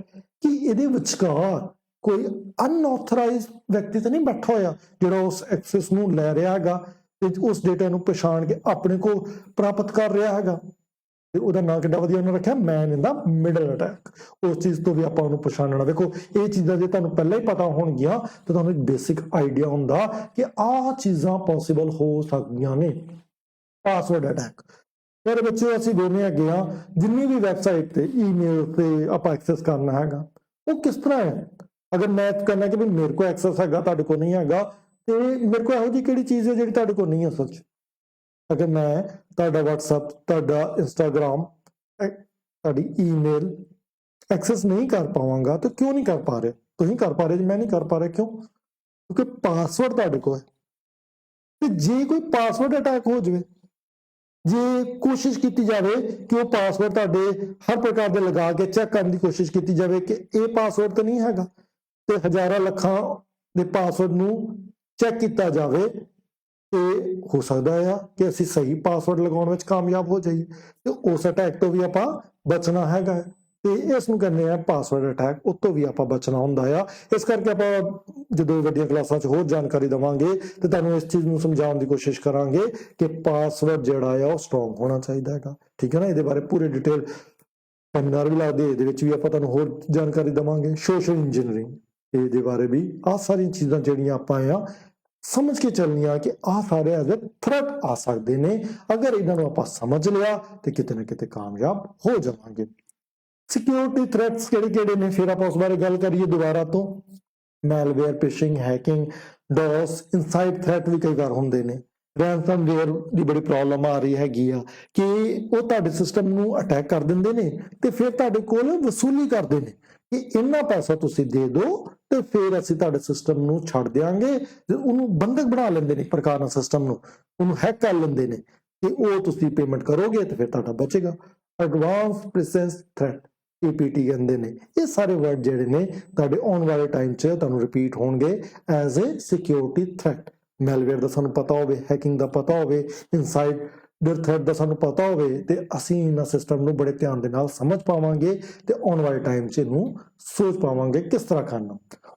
ਕਿ ਇਹਦੇ ਵਿਚਕਾਰ ਕੋਈ ਅਨਆਥੋਰਾਈਜ਼ਡ ਵਿਅਕਤੀ ਤਾਂ ਨਹੀਂ ਬੈਠਾ ਹੋਇਆ ਜਿਹੜਾ ਉਸ ਐਕਸੈਸ ਨੂੰ ਲੈ ਰਿਹਾ ਹੈਗਾ ਤੇ ਉਸ ਡੇਟਾ ਨੂੰ ਪਛਾਣ ਕੇ ਆਪਣੇ ਕੋਲ ਪ੍ਰਾਪਤ ਕਰ ਰਿਹਾ ਹੈਗਾ। ਤੇ ਉਹਦਾ ਨਾਂ ਕਿੰਨਾ ਵਧੀਆ ਉਹਨੇ ਰੱਖਿਆ, ਮੈਨ ਇਨ ਦਾ ਮਿਡਲ ਅਟੈਕ। ਉਸ ਚੀਜ਼ ਤੋਂ ਵੀ ਆਪਾਂ ਉਹਨੂੰ ਪਛਾਣਨਾ। ਵੇਖੋ ਇਹ ਚੀਜ਼ਾਂ ਜੇ ਤੁਹਾਨੂੰ ਪਹਿਲਾਂ ਹੀ ਪਤਾ ਹੋਣਗੀਆਂ ਤਾਂ ਤੁਹਾਨੂੰ ਇੱਕ ਬੇਸਿਕ ਆਈਡੀਆ ਹੁੰਦਾ ਕਿ ਆਹ ਚੀਜ਼ਾਂ ਪੋਸੀਬਲ ਹੋ ਸਕਦੀਆਂ ਨੇ। ਪਾਸਵਰਡ ਅਟੈਕ, ਮੇਰੇ ਬੱਚੇ ਅਸੀਂ ਦੋਨੇ ਹੈਗੇ ਆ, ਜਿੰਨੀ ਵੀ ਵੈਬਸਾਈਟ ਤੇ ਈਮੇਲ ਤੇ ਆਪਾਂ ਐਕਸੈਸ ਕਰਨਾ ਹੈਗਾ ਉਹ ਕਿਸ ਤਰ੍ਹਾਂ ਹੈ। ਅਗਰ ਮੈਂ ਕਹਿੰਦਾ ਕਿ ਵੀ ਮੇਰੇ ਕੋਲ ਐਕਸੈਸ ਹੈਗਾ ਤੁਹਾਡੇ ਕੋਲ ਨਹੀਂ ਹੈਗਾ, ਤੇ ਮੇਰੇ ਕੋਲ ਇਹੋ ਜਿਹੀ ਕਿਹੜੀ ਚੀਜ਼ ਹੈ ਜਿਹੜੀ ਤੁਹਾਡੇ ਕੋਲ ਨਹੀਂ ਹੈ ਅਸਲ 'ਚ। ਅਗਰ ਮੈਂ ਤੁਹਾਡਾ WhatsApp, ਤੁਹਾਡਾ Instagram, ਤੁਹਾਡੀ ਈਮੇਲ ਐਕਸੈਸ ਨਹੀਂ ਕਰ ਪਾਵਾਂਗਾ ਤਾਂ ਕਿਉਂ ਨਹੀਂ ਕਰ ਪਾ ਰਹੇ? ਤੁਸੀਂ ਕਰ ਪਾ ਰਹੇ ਜੀ, ਮੈਂ ਨਹੀਂ ਕਰ ਪਾ ਰਿਹਾ, ਕਿਉਂ? ਕਿਉਂਕਿ ਪਾਸਵਰਡ ਤੁਹਾਡੇ ਕੋਲ ਹੈ। ਤੇ ਜੇ ਕੋਈ ਪਾਸਵਰਡ ਅਟੈਕ ਹੋ ਜਾਵੇ, ਜੇ ਕੋਸ਼ਿਸ਼ ਕੀਤੀ ਜਾਵੇ ਕਿ ਉਹ ਪਾਸਵਰਡ ਤੁਹਾਡੇ ਹਰ ਪ੍ਰਕਾਰ ਦੇ ਲਗਾ ਕੇ ਚੈੱਕ ਕਰਨ ਦੀ ਕੋਸ਼ਿਸ਼ ਕੀਤੀ ਜਾਵੇ ਕਿ ਇਹ ਪਾਸਵਰਡ ਤਾਂ ਨਹੀਂ ਹੈਗਾ, ਤੇ ਹਜ਼ਾਰਾਂ ਲੱਖਾਂ ਦੇ ਪਾਸਵਰਡ ਨੂੰ ਚੈੱਕ ਕੀਤਾ ਜਾਵੇ, ਤੇ ਹੋ ਸਕਦਾ ਆ ਕਿ ਅਸੀਂ ਸਹੀ ਪਾਸਵਰਡ ਲਗਾਉਣ ਵਿੱਚ ਕਾਮਯਾਬ ਹੋ ਜਾਈਏ, ਤੇ ਉਸ ਅਟੈਕ ਤੋਂ ਵੀ ਆਪਾਂ ਬਚਣਾ ਹੈਗਾ। ਤੇ ਇਸ ਨੂੰ ਕਹਿੰਦੇ ਆ ਪਾਸਵਰਡ ਅਟੈਕ, ਉਹ ਤੋਂ ਵੀ ਆਪਾਂ ਬਚਣਾ ਹੁੰਦਾ ਆ। ਇਸ ਕਰਕੇ ਆਪਾਂ ਜਦੋਂ ਵੱਡੀਆਂ ਕਲਾਸਾਂ 'ਚ ਹੋਰ ਜਾਣਕਾਰੀ ਦੇਵਾਂਗੇ ਤੇ ਤੁਹਾਨੂੰ ਇਸ ਚੀਜ਼ ਨੂੰ ਸਮਝਾਉਣ ਦੀ ਕੋਸ਼ਿਸ਼ ਕਰਾਂਗੇ ਕਿ ਪਾਸਵਰਡ ਜਿਹੜਾ ਆ ਉਹ ਸਟਰੋਂਗ ਹੋਣਾ ਚਾਹੀਦਾ ਹੈਗਾ, ਠੀਕ ਹੈ ਨਾ। ਇਹਦੇ ਬਾਰੇ ਪੂਰੇ ਡਿਟੇਲ ਸੈਮੀਨਾਰ ਵੀ ਲੱਗਦੇ, ਇਹਦੇ ਵਿੱਚ ਵੀ ਆਪਾਂ ਤੁਹਾਨੂੰ ਹੋਰ ਜਾਣਕਾਰੀ ਦੇਵਾਂਗੇ। ਸੋਸ਼ਲ ਇੰਜੀਨੀਅਰਿੰਗ, ਇਹਦੇ ਬਾਰੇ ਵੀ ਆਹ ਸਾਰੀਆਂ ਚੀਜ਼ਾਂ ਜਿਹੜੀਆਂ ਆਪਾਂ ਆ ਸਮਝ ਕੇ ਚੱਲਣੀ ਆ ਕਿ ਆਹ ਸਾਰੇ ਐਜ਼ ਅ ਥ੍ਰੈਟ ਆ ਸਕਦੇ ਨੇ। ਅਗਰ ਇਹਨਾਂ ਨੂੰ ਆਪਾਂ ਸਮਝ ਲਿਆ ਤੇ ਕਿਤੇ ਨਾ ਕਿਤੇ ਕਾਮਯਾਬ ਹੋ ਜਾਵਾਂਗੇ। ਸਿਕਿਉਰਿਟੀ ਥ੍ਰੈਟਸ ਕਿਹੜੇ ਨੇ, ਫਿਰ ਆਪਾਂ ਉਸ ਬਾਰੇ ਗੱਲ ਕਰੀਏ ਦੁਬਾਰਾ ਤੋਂ। Malware, phishing, hacking, DoS, inside threat ਵੀ ਕਈ ਵਾਰ ਹੁੰਦੇ ਨੇ। ਰੈਂਸਮਵੇਅਰ ਦੀ ਬੜੀ ਪ੍ਰੋਬਲਮ ਆ ਰਹੀ ਹੈਗੀ ਆ ਕਿ ਉਹ ਤੁਹਾਡੇ ਸਿਸਟਮ ਨੂੰ ਅਟੈਕ ਕਰ ਦਿੰਦੇ ਨੇ ਤੇ ਫਿਰ ਤੁਹਾਡੇ ਕੋਲ ਵਸੂਲੀ ਕਰਦੇ ਨੇ ਕਿ ਇੰਨਾ ਪੈਸਾ ਤੁਸੀਂ ਦੇ ਦਿਓ ਤੇ ਫਿਰ ਅਸੀਂ ਤੁਹਾਡੇ ਸਿਸਟਮ ਨੂੰ ਛੱਡ ਦਿਆਂਗੇ। ਤੇ ਉਹਨੂੰ ਬੰਦਕ ਬਣਾ ਲੈਂਦੇ ਨੇ ਇੱਕ ਪ੍ਰਕਾਰ ਨਾਲ, ਸਿਸਟਮ ਨੂੰ ਉਹਨੂੰ ਹੈਕ ਕਰ ਲੈਂਦੇ ਨੇ ਕਿ ਉਹ ਤੁਸੀਂ ਪੇਮੈਂਟ ਕਰੋਗੇ ਤੇ ਫਿਰ ਤੁਹਾਡਾ ਬਚੇਗਾ। ਐਡਵਾਂਸ ਪ੍ਰੈਸੈਂਸ ਥ੍ਰੈਟ, APT ਕਹਿੰਦੇ ਨੇ। ਇਹ ਸਾਰੇ ਵਰਡ ਜਿਹੜੇ ਨੇ ਤੁਹਾਡੇ ਆਉਣ ਵਾਲੇ ਟਾਈਮ 'ਚ ਤੁਹਾਨੂੰ ਰਿਪੀਟ ਹੋਣਗੇ ਐਜ਼ ਏ ਸਿਕਿਉਰਿਟੀ ਥ੍ਰੈਟ। ਮੈਲਵੇਅਰ ਦਾ ਸਾਨੂੰ ਪਤਾ ਹੋਵੇ, ਹੈਕਿੰਗ ਦਾ ਪਤਾ ਹੋਵੇ, ਇਨਸਾਈਡਰ ਥ੍ਰੈਟ ਦਾ ਸਾਨੂੰ ਪਤਾ ਹੋਵੇ ਤੇ ਅਸੀਂ ਇਹਨਾਂ ਸਿਸਟਮ ਨੂੰ ਬੜੇ ਧਿਆਨ ਦੇ ਨਾਲ ਸਮਝ ਪਾਵਾਂਗੇ ਤੇ ਆਉਣ ਵਾਲੇ ਟਾਈਮ 'ਚ ਇਹਨੂੰ ਸੋਚ ਪਾਵਾਂਗੇ ਕਿਸ ਤਰ੍ਹਾਂ ਕਰਨਾ।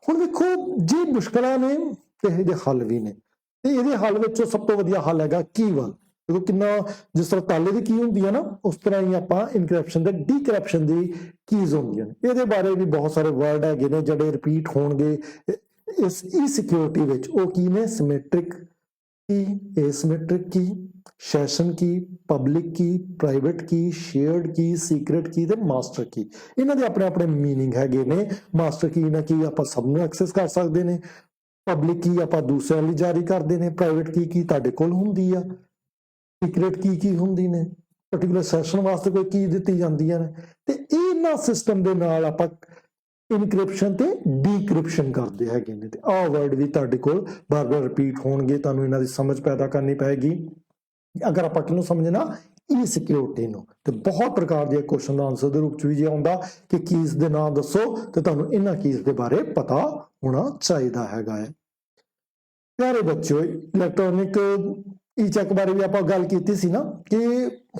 ਹੁਣ ਵੇਖੋ, ਜੇ ਮੁਸ਼ਕਲਾਂ ਨੇ ਤੇ ਇਹਦੇ ਹੱਲ ਵੀ ਨੇ, ਤੇ ਇਹਦੇ ਹੱਲ ਵਿੱਚੋਂ ਸਭ ਤੋਂ ਵਧੀਆ ਹੱਲ ਹੈਗਾ ਕੀ-ਵਾਲ। ਦੇਖੋ ਕਿੰਨਾ, ਜਿਸ ਤਰ੍ਹਾਂ ਤਾਲੇ ਦੀ ਕੀ ਹੁੰਦੀ ਹੈ ਨਾ, ਉਸ ਤਰ੍ਹਾਂ ਹੀ ਆਪਾਂ ਇਨਕ੍ਰਿਪਸ਼ਨ ਤੇ ਡੀਕ੍ਰਿਪਸ਼ਨ ਦੀ ਕੀਜ਼ ਹੁੰਦੀਆਂ ਨੇ। ਇਹਦੇ ਬਾਰੇ ਵੀ ਬਹੁਤ ਸਾਰੇ ਵਰਡ ਹੈਗੇ ਨੇ ਜਿਹੜੇ ਰਿਪੀਟ ਹੋਣਗੇ ਇਸ ਸਿਕਿਉਰਿਟੀ ਵਿੱਚ। ਉਹ ਕੀ ਨੇ? ਸਿਮੈਟ੍ਰਿਕ ਕੀ, ਏਸਿਮੈਟ੍ਰਿਕ ਕੀ, ਸੈਸ਼ਨ ਕੀ, ਪਬਲਿਕ ਕੀ, ਪ੍ਰਾਈਵੇਟ ਕੀ, ਸ਼ੇਅਰਡ ਕੀ, ਸੀਕ੍ਰੇਟ ਕੀ ਤੇ ਮਾਸਟਰ ਕੀ। ਇਹਨਾਂ ਦੇ ਆਪਣੇ ਆਪਣੇ ਮੀਨਿੰਗ ਹੈਗੇ ਨੇ। ਮਾਸਟਰ ਕੀ ਨਾ ਕੀ ਆਪਾਂ ਸਭ ਨੂੰ ਐਕਸੈਸ ਕਰ ਸਕਦੇ ਨੇ, ਪਬਲਿਕ ਕੀ ਆਪਾਂ ਦੂਸਰਿਆਂ ਲਈ ਜਾਰੀ ਕਰਦੇ ਨੇ, ਪ੍ਰਾਈਵੇਟ ਕੀ ਤੁਹਾਡੇ ਕੋਲ ਹੁੰਦੀ ਆ, ਸੀਕ੍ਰੇਟ ਕੀ ਹੁੰਦੀ ਨੇ, ਪਾਰਟਿਕੂਲਰ ਸੈਸ਼ਨ ਵਾਸਤੇ ਕੋਈ ਕੀ ਦਿੱਤੀ ਜਾਂਦੀਆਂ ਨੇ। ਤੇ ਇਹਨਾਂ ਸਿਸਟਮ ਦੇ ਨਾਲ ਆਪਾਂ ਇਨਕ੍ਰਿਪਸ਼ਨ ਤੇ ਡੀਕ੍ਰਿਪਸ਼ਨ ਕਰਦੇ ਹੈਗੇ ਨੇ। ਤੇ ਆਹ ਵਰਡ ਵੀ ਤੁਹਾਡੇ ਕੋਲ ਬਾਰ-ਬਾਰ ਰਿਪੀਟ ਹੋਣਗੇ, ਤੁਹਾਨੂੰ ਇਹਨਾਂ ਦੀ ਸਮਝ ਪੈਦਾ ਕਰਨੀ ਪਏਗੀ। ਅਗਰ ਆਪਾਂ ਕਿਹਨੂੰ ਸਮਝਣਾ? ਈ ਸਿਕਿਉਰਿਟੀ ਨੂੰ। ਤੇ ਬਹੁਤ ਪ੍ਰਕਾਰ ਦੇ ਕੁਐਸਚਨ ਦਾ ਆਨਸਰ ਦੇ ਰੂਪ ਚ ਵੀ ਜੇ ਆਉਂਦਾ ਕਿ ਕੀਜ਼ ਦੇ ਨਾਮ ਦੱਸੋ ਤੇ ਤੁਹਾਨੂੰ ਇਹਨਾਂ ਕੀਜ਼ ਦੇ ਬਾਰੇ ਪਤਾ ਹੋਣਾ ਚਾਹੀਦਾ ਹੈਗਾ ਹੈ। ਪਿਆਰੇ ਬੱਚਿਓ, ਇਲੈਕਟ੍ਰੋਨਿਕ ਈ ਚੈੱਕ ਬਾਰੇ ਵੀ ਆਪਾਂ ਗੱਲ ਕੀਤੀ ਸੀ ਨਾ ਕਿ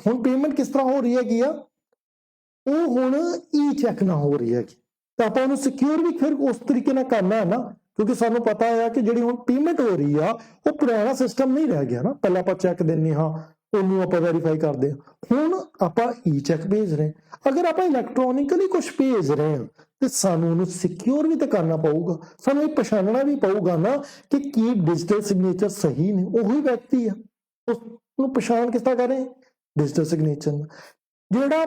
ਹੁਣ ਪੇਮੈਂਟ ਕਿਸ ਤਰ੍ਹਾਂ ਹੋ ਰਹੀ ਹੈਗੀ ਆ। ਉਹ ਹੁਣ ਈ ਚੈੱਕ ਨਾਲ ਹੋ ਰਹੀ ਹੈਗੀ ਤਾਂ ਆਪਾਂ ਉਹਨੂੰ ਸਿਕਿਉਰ ਵੀ ਫਿਰ ਉਸ ਤਰੀਕੇ ਨਾਲ ਕਰਨਾ ਹੈ ਨਾ, ਕਿਉਂਕਿ ਸਾਨੂੰ ਪਤਾ ਹੈ ਕਿ ਜਿਹੜੀ ਹੁਣ ਪੇਮੈਂਟ ਹੋ ਰਹੀ ਆ ਉਹ ਪੁਰਾਣਾ ਸਿਸਟਮ ਨਹੀਂ ਰਹਿ ਗਿਆ ਨਾ। ਪਹਿਲਾਂ ਆਪਾਂ ਚੈੱਕ ਦਿੰਦੇ ਹਾਂ, ਉਹਨੂੰ ਆਪਾਂ ਵੈਰੀਫਾਈ ਕਰਦੇ ਹਾਂ, ਹੁਣ ਆਪਾਂ ਈ ਚੈੱਕ ਭੇਜ ਰਹੇ। ਅਗਰ ਆਪਾਂ ਇਲੈਕਟ੍ਰੋਨਿਕਲੀ ਕੁਝ ਭੇਜ ਰਹੇ ਹਾਂ ਤੇ ਸਾਨੂੰ ਉਹਨੂੰ ਸਿਕਿਉਰ ਵੀ ਤਾਂ ਕਰਨਾ ਪਊਗਾ। ਸਾਨੂੰ ਇਹ ਪਛਾਣਨਾ ਵੀ ਪਊਗਾ ਨਾ ਕਿ ਕੀ ਡਿਜੀਟਲ ਸਿਗਨੇਚਰ ਸਹੀ ਨੇ, ਉਹੀ ਵਿਅਕਤੀ ਆ, ਉਸ ਨੂੰ ਪਛਾਣ ਕਿਸ ਤਰ੍ਹਾਂ ਕਰੇ? Digital signature. ਜਿਹੜਾ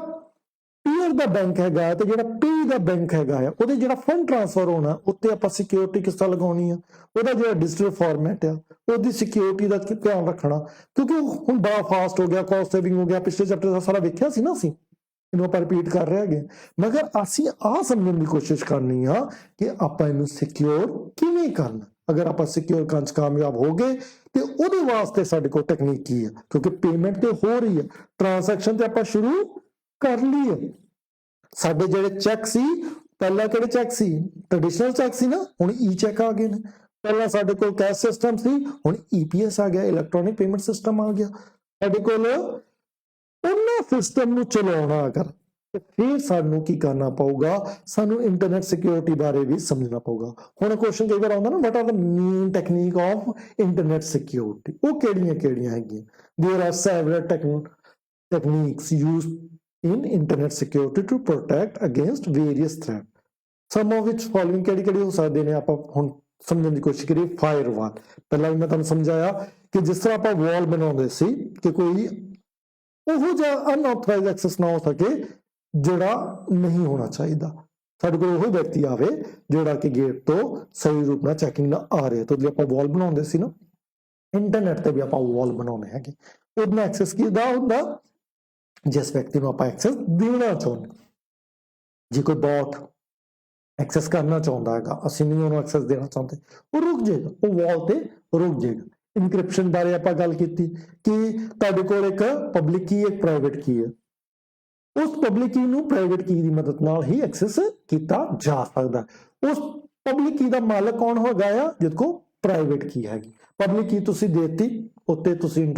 ਪੀਅਰ ਦਾ ਬੈਂਕ ਹੈਗਾ ਤੇ ਜਿਹੜਾ ਪੀ ਦਾ ਬੈਂਕ ਹੈਗਾ ਆ, ਉਹਦੇ ਜਿਹੜਾ ਫੰਡ ਟ੍ਰਾਂਸਫਰ ਹੋਣਾ ਉੱਤੇ ਆਪਾਂ ਸਿਕਿਉਰਿਟੀ ਕਿਸ ਤਰ੍ਹਾਂ ਲਗਾਉਣੀ ਆ? ਉਹਦਾ ਜਿਹੜਾ ਡਿਜੀਟਲ ਫਾਰਮੈਟ ਆ ਉਹਦੀ ਸਿਕਿਉਰਿਟੀ ਦਾ ਧਿਆਨ ਰੱਖਣਾ, ਕਿਉਂਕਿ ਹੁਣ ਬੜਾ ਫਾਸਟ ਹੋ ਗਿਆ, ਕਾਸਟ ਸੇਵਿੰਗ ਹੋ ਗਿਆ। ਪਿਛਲੇ ਚੈਪਟਰ ਦਾ ਸਾਰਾ ਵੇਖਿਆ ਸੀ ਨਾ ਅਸੀਂ, ਇਹਨੂੰ ਆਪਾਂ ਰਿਪੀਟ ਕਰ ਰਹੇ ਹੈਗੇ। ਮਗਰ ਅਸੀਂ ਆਹ ਸਮਝਣ ਦੀ ਕੋਸ਼ਿਸ਼ ਕਰਨੀ ਆ ਕਿ ਆਪਾਂ ਇਹਨੂੰ ਸਿਕਿਉਰ ਕਿਵੇਂ ਕਰਨਾ। ਅਗਰ ਆਪਾਂ ਸਿਕਿਉਰ ਕਰਨ 'ਚ ਕਾਮਯਾਬ ਹੋ ਗਏ ਤੇ ਉਹਦੇ ਵਾਸਤੇ ਸਾਡੇ ਕੋਲ ਟੈਕਨੀਕ ਕੀ ਹੈ? ਕਿਉਂਕਿ ਪੇਮੈਂਟ ਤੇ ਹੋ ਰਹੀ ਹੈ, ਟ੍ਰਾਂਜੈਕਸ਼ਨ ਤੇ ਆਪਾਂ ਸ਼ੁਰੂ ਕਰ ਲਈ ਹੈ। ਸਾਡੇ ਜਿਹੜੇ ਚੈੱਕ ਸੀ, ਪਹਿਲਾਂ ਕਿਹੜੇ ਚੈੱਕ ਸੀ? ਟ੍ਰੈਡੀਸ਼ਨਲ ਚੈੱਕ ਸੀ ਨਾ, ਹੁਣ ਈ ਚੈੱਕ ਆ ਗਏ ਨੇ। ਪਹਿਲਾਂ ਸਾਡੇ ਕੋਲ ਕੈਸ਼ ਸਿਸਟਮ ਸੀ, ਹੁਣ EPS ਆ ਗਿਆ, ਇਲੈਕਟ੍ਰੋਨਿਕ ਪੇਮੈਂਟ ਸਿਸਟਮ ਆ ਗਿਆ। ਸਾਡੇ ਕੋਲ ਉਹਨਾਂ ਸਿਸਟਮ ਨੂੰ ਚਲਾਉਣਾ ਅਗਰ ਤੇ ਫਿਰ ਸਾਨੂੰ ਕੀ ਕਰਨਾ ਪਊਗਾ? ਸਾਨੂੰ ਇੰਟਰਨੈਟ ਸਿਕਿਉਰਿਟੀ ਬਾਰੇ ਵੀ ਸਮਝਣਾ ਪਊਗਾ। ਹੁਣ ਕੁਐਸਚਨ ਕਈ ਵਾਰ ਆਉਂਦਾ ਨਾ, what are the main technique of internet security? ਉਹ ਕਿਹੜੀਆਂ ਹੈਗੀਆਂ? There are several techniques used in internet security to protect against various threats, some of which following ਕਿਹੜੀ ਹੋ ਸਕਦੇ ਨੇ? ਆਪਾਂ ਹੁਣ ਸਮਝਣ ਦੀ ਕੋਸ਼ਿਸ਼ ਕਰੀਏ। ਫਾਇਰਵਾਲ, ਪਹਿਲਾਂ ਵੀ ਮੈਂ ਤੁਹਾਨੂੰ ਸਮਝਾਇਆ ਕਿ ਜਿਸ ਤਰ੍ਹਾਂ ਆਪਾਂ ਵਾਲ ਬਣਾਉਂਦੇ ਸੀ ਕਿ ਕੋਈ ਉਹੋ ਜਿਹਾ ਅਨਆਥੋਰਾਈਜ਼ਡ ਐਕਸੈਸ ਨਾ ਹੋ ਸਕੇ ਜਿਹੜਾ ਨਹੀਂ ਹੋਣਾ ਚਾਹੀਦਾ। ਸਾਡੇ ਕੋਲ ਉਹ ਵਿਅਕਤੀ ਆਵੇ ਜਿਹੜਾ ਕਿ ਗੇਟ ਤੋਂ ਸਹੀ ਰੂਪ ਨਾਲ ਚੈਕਿੰਗ ਨਾਲ ਆ ਰਿਹਾ। ਤਾਂ ਜੇ ਆਪਾਂ ਵਾਲ ਬਣਾਉਂਦੇ ਸੀ ਨਾ, ਇੰਟਰਨੈਟ ਤੇ ਵੀ ਆਪਾਂ ਵਾਲ ਬਣਾਉਣੇ ਹੈਗੇ। ਉਹਦਾ ਐਕਸੈਸ ਕਿਹਦਾ ਹੁੰਦਾ? ਜਿਸ ਵਿਅਕਤੀ ਨੂੰ ਆਪਾਂ ਐਕਸੈਸ ਦੇਣਾ ਚਾਹੁੰਦੇ। ਜੇ ਕੋਈ ਬੌਟ ਐਕਸੈਸ ਕਰਨਾ ਚਾਹੁੰਦਾ ਹੈਗਾ, ਅਸੀਂ ਨਹੀਂ ਉਹਨੂੰ ਐਕਸੈਸ ਦੇਣਾ ਚਾਹੁੰਦੇ, ਉਹ ਰੁਕ ਜਾਏਗਾ, ਉਹ ਵਾਲ ਤੇ ਰੁਕ ਜਾਏਗਾ। ਇਨਕ੍ਰਿਪਸ਼ਨ ਬਾਰੇ ਆਪਾਂ ਗੱਲ ਕੀਤੀ ਕਿ ਤੁਹਾਡੇ ਕੋਲ ਇੱਕ ਪਬਲਿਕ ਕੀ, ਇੱਕ ਪ੍ਰਾਈਵੇਟ ਕੀ ਹੈ। ਉਸ ਪਬਲਿਕ ਕੀ ਨੂੰ ਪ੍ਰਾਈਵੇਟ ਕੀ ਦੀ ਮਦਦ ਨਾਲ ਹੀ ਐਕਸੈਸ ਕੀਤਾ ਜਾ ਸਕਦਾ। ਉਸ ਪਬਲਿਕ ਕੀ ਦਾ ਮਾਲਕ ਕੌਣ ਹੋਗਾ ਆ? ਜਿਹਦੇ ਕੋਲ ਪ੍ਰਾਈਵੇਟ ਕੀ ਹੈਗੀ। ਪਬਲਿਕ ਕੀ ਤੁਸੀਂ ਦੇਤੀ, ਉੱਤੇ ਤੁਸੀਂ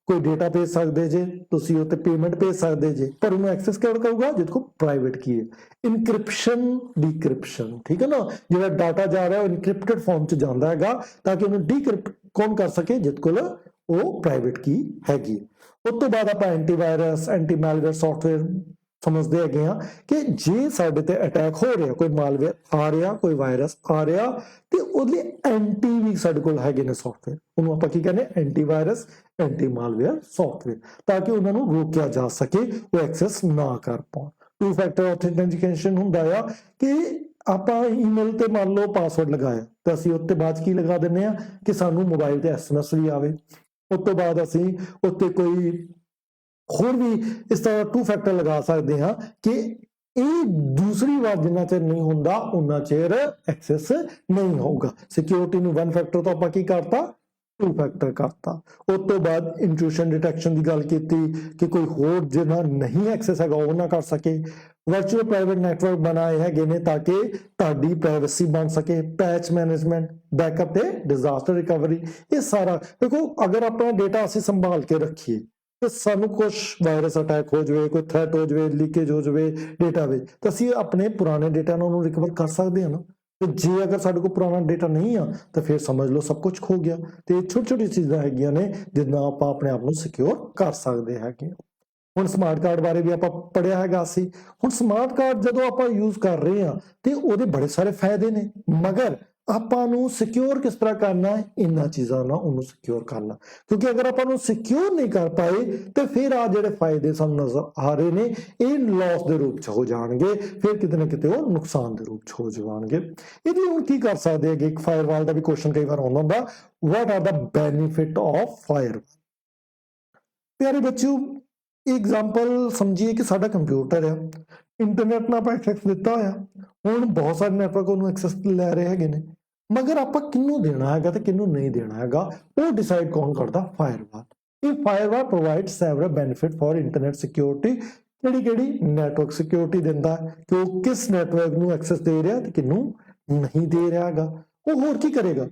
ਕੋਈ ਡੇਟਾ ਭੇਜ ਸਕਦੇ ਜੇ, ਤੁਸੀਂ ਉੱਤੇ ਪੇਮੈਂਟ ਭੇਜ ਸਕਦੇ ਜੇ, ਪਰ ਉਹਨੂੰ ਐਕਸੈਸ ਕਿਉਂ ਕਰੂਗਾ? ਜਿਹਦੇ ਕੋਲ ਪ੍ਰਾਈਵੇਟ ਕੀ ਹੈ। ਇਨਕ੍ਰਿਪਸ਼ਨ, ਡੀਕ੍ਰਿਪਸ਼ਨ, ਠੀਕ ਹੈ ਨਾ, ਜਿਹੜਾ ਡਾਟਾ ਜਾ ਰਿਹਾ ਉਹ ਇਨਕ੍ਰਿਪਟਡ ਫਾਰਮ 'ਚ ਜਾਂਦਾ ਹੈਗਾ ਤਾਂ ਕਿ ਉਹਨੂੰ ਡੀਕ੍ਰਿਪਟ ਕੌਣ ਕਰ ਸਕੇ? ਜਿਹਦੇ ਕੋਲ ਉਹ ਪ੍ਰਾਈਵੇਟ ਕੀ ਹੈਗੀ। ਉਸ ਤੋਂ ਬਾਅਦ ਆਪਾਂ ਐਂਟੀਵਾਇਰਸ, ਐਂਟੀ ਮੈਲਵੇਅਰ ਸਮਝਦੇ ਹੈਗੇ ਆ ਕਿ ਜੇ ਸਾਡੇ ਤੇ ਅਟੈਕ ਹੋ ਰਿਹਾ, ਕੋਈ ਮਾਲਵੇਅਰ ਆ ਰਿਹਾ, ਕੋਈ ਵਾਇਰਸ ਆ ਰਿਹਾ, ਤੇ ਉਹਦੇ ਐਂਟੀ ਵੀ ਸਾਡੇ ਕੋਲ ਹੈਗੇ ਨੇ ਸੌਫਟਵੇਅਰ। ਉਹਨੂੰ ਆਪਾਂ ਕੀ ਕਹਿੰਦੇ, ਐਂਟੀਵਾਇਰਸ, ਐਂਟੀ ਮਾਲਵੇਅਰ ਸੌਫਟਵੇਅਰ, ਤਾਂ ਕਿ ਉਹਨਾਂ ਨੂੰ ਰੋਕਿਆ ਜਾ ਸਕੇ, ਉਹ ਐਕਸੈਸ ਨਾ ਕਰ ਪਾਉਣ। ਟੂ ਫੈਕਟਰ ਆਥੈਂਟੀਕੇਸ਼ਨ ਹੁੰਦਾ ਆ ਕਿ ਆਪਾਂ ਈਮੇਲ ਤੇ ਮੰਨ ਲਓ ਪਾਸਵਰਡ ਲਗਾਇਆ, ਤਾਂ ਅਸੀਂ ਉੱਤੇ ਬਾਅਦ ਕੀ ਲਗਾ ਦਿੰਦੇ ਆ ਕਿ ਸਾਨੂੰ ਮੋਬਾਈਲ ਤੇ SMS ਵੀ ਆਵੇ। ਉਸ ਤੋਂ ਬਾਅਦ ਅਸੀਂ ਉੱਤੇ ਕੋਈ ਹੋਰ ਵੀ ਇਸ ਤਰ੍ਹਾਂ ਟੂ ਫੈਕਟਰ ਲਗਾ ਸਕਦੇ ਹਾਂ ਕਿ ਇਹ ਦੂਸਰੀ ਵਾਰ ਜਿੰਨਾ ਚਿਰ ਨਹੀਂ ਹੁੰਦਾ ਉਹਨਾਂ ਚਿਰ ਐਕਸੈਸ ਨਹੀਂ ਹੋਊਗਾ। ਸਿਕਿਉਰਿਟੀ ਨੂੰ 1 ਫੈਕਟਰ ਤੋਂ ਆਪਾਂ ਕੀ ਕਰਤਾ, 2 ਫੈਕਟਰ ਕਰਤਾ। ਉਸ ਤੋਂ ਬਾਅਦ ਇੰਟਰੂਸ਼ਨ ਡਿਟੈਕਸ਼ਨ ਦੀ ਗੱਲ ਕੀਤੀ ਕਿ ਕੋਈ ਹੋਰ ਜਿਹਨਾਂ ਨਹੀਂ ਐਕਸੈਸ ਹੈਗਾ ਉਹ ਨਾ ਕਰ ਸਕੇ। ਵਰਚੁਅਲ ਪ੍ਰਾਈਵੇਟ ਨੈਟਵਰਕ ਬਣਾਏ ਹੈਗੇ ਨੇ ਤਾਂ ਕਿ ਤੁਹਾਡੀ ਪ੍ਰਾਈਵੇਸੀ ਬਣ ਸਕੇ। ਪੈਚ ਮੈਨੇਜਮੈਂਟ, ਬੈਕਅਪ ਤੇ ਡਿਜ਼ਾਸਟਰ ਰਿਕਵਰੀ, ਇਹ ਸਾਰਾ ਦੇਖੋ ਅਗਰ ਆਪਣਾ ਡੇਟਾ ਅਸੀਂ ਸੰਭਾਲ ਕੇ ਰੱਖੀਏ ਤੇ ਸਾਨੂੰ ਕੁਝ ਵਾਇਰਸ ਅਟੈਕ ਹੋ ਜਾਵੇ, ਕੋਈ ਥ੍ਰੈਟ ਹੋ ਜਾਵੇ, ਲੀਕੇਜ ਹੋ ਜਾਵੇ ਡੇਟਾ ਵਿੱਚ, ਤਾਂ ਅਸੀਂ ਆਪਣੇ ਪੁਰਾਣੇ ਡੇਟਾ ਨੂੰ ਉਹਨੂੰ ਰਿਕਵਰ ਕਰ ਸਕਦੇ ਹਾਂ ਨਾ। ਤੇ ਜੇ ਅਗਰ ਸਾਡੇ ਕੋਲ ਪੁਰਾਣਾ ਡੇਟਾ ਨਹੀਂ ਆ ਤਾਂ ਫਿਰ ਸਮਝ ਲਓ ਸਭ ਕੁਝ ਖੋ ਗਿਆ। ਤੇ ਛੋਟੀ ਛੋਟੀ ਚੀਜ਼ਾਂ ਹੈਗੀਆਂ ਨੇ ਜਿੱਦਾਂ ਆਪਾਂ ਆਪਣੇ ਆਪ ਨੂੰ ਸਿਕਿਉਰ ਕਰ ਸਕਦੇ ਹੈਗੇ। ਹੁਣ ਸਮਾਰਟ ਕਾਰਡ ਬਾਰੇ ਵੀ ਆਪਾਂ ਪੜ੍ਹਿਆ ਹੈਗਾ ਸੀ। ਹੁਣ ਸਮਾਰਟ ਕਾਰਡ ਜਦੋਂ ਆਪਾਂ ਯੂਜ਼ ਕਰ ਰਹੇ ਹਾਂ ਤੇ ਉਹਦੇ ਬੜੇ ਸਾਰੇ ਫਾਇਦੇ ਨੇ, ਮਗਰ ਆਪਾਂ ਨੂੰ ਸਿਕਿਉਰ ਕਿਸ ਤਰ੍ਹਾਂ ਕਰਨਾ ਹੈ, ਇਹਨਾਂ ਚੀਜ਼ਾਂ ਨਾਲ ਉਹਨੂੰ ਸਿਕਿਉਰ ਕਰਨਾ। ਕਿਉਂਕਿ ਅਗਰ ਆਪਾਂ ਨੂੰ ਸਿਕਿਉਰ ਨਹੀਂ ਕਰ ਪਾਏ ਤੇ ਫਿਰ ਆ ਜਿਹੜੇ ਫਾਇਦੇ ਸਾਨੂੰ ਨਜ਼ਰ ਆ ਰਹੇ ਨੇ ਇਹ ਲਾਸ ਦੇ ਰੂਪ ਚ ਹੋ ਜਾਣਗੇ, ਫਿਰ ਕਿਤੇ ਨਾ ਕਿਤੇ ਉਹ ਨੁਕਸਾਨ ਦੇ ਰੂਪ ਚ ਹੋ ਜਾਣਗੇ। ਇਹਦੀ ਹੁਣ ਕੀ ਕਰ ਸਕਦੇ ਹੈਗੇ, ਇੱਕ ਫਾਇਰਵਾਲ ਦਾ ਵੀ ਕੁਐਸਚਨ ਕਈ ਵਾਰ ਆਉਂਦਾ ਹੁੰਦਾ, what are the benefit of firewall. ਪਿਆਰੇ ਬੱਚਿਓ, एग्जाम्पल समझिए कि साडा कंप्यूटर है, इंटरनेट ਨਾਲ ਆਪਾਂ ਐਕਸੈਸ ਦਿੱਤਾ ਹੋਇਆ, ਹੁਣ ਬਹੁਤ ਸਾਰੇ ਨੈਟਵਰਕ ਉਹਨੂੰ ਐਕਸੈਸ ਲੈ ਰਹੇ ਹੈਗੇ ਨੇ, ਮਗਰ ਆਪਾਂ ਕਿਹਨੂੰ ਦੇਣਾ ਹੈਗਾ ਤੇ ਕਿਹਨੂੰ ਨਹੀਂ ਦੇਣਾ ਹੈਗਾ ਉਹ ਡਿਸਾਈਡ ਕੌਣ ਕਰਦਾ, ਫਾਇਰਵਾਲ। ਇਹ firewall provide several benefit for internet security. ਕਿਹੜੀ ਨੈਟਵਰਕ ਸਿਕਿਉਰਿਟੀ ਦਿੰਦਾ ਕਿ ਉਹ ਕਿਸ ਨੈਟਵਰਕ ਨੂੰ ਐਕਸੈਸ ਦੇ ਰਿਹਾ ਤੇ ਕਿਹਨੂੰ ਨਹੀਂ ਦੇ ਰਿਹਾ ਹੈਗਾ। ਉਹ ਹੋਰ ਕੀ ਕਰੇਗਾ,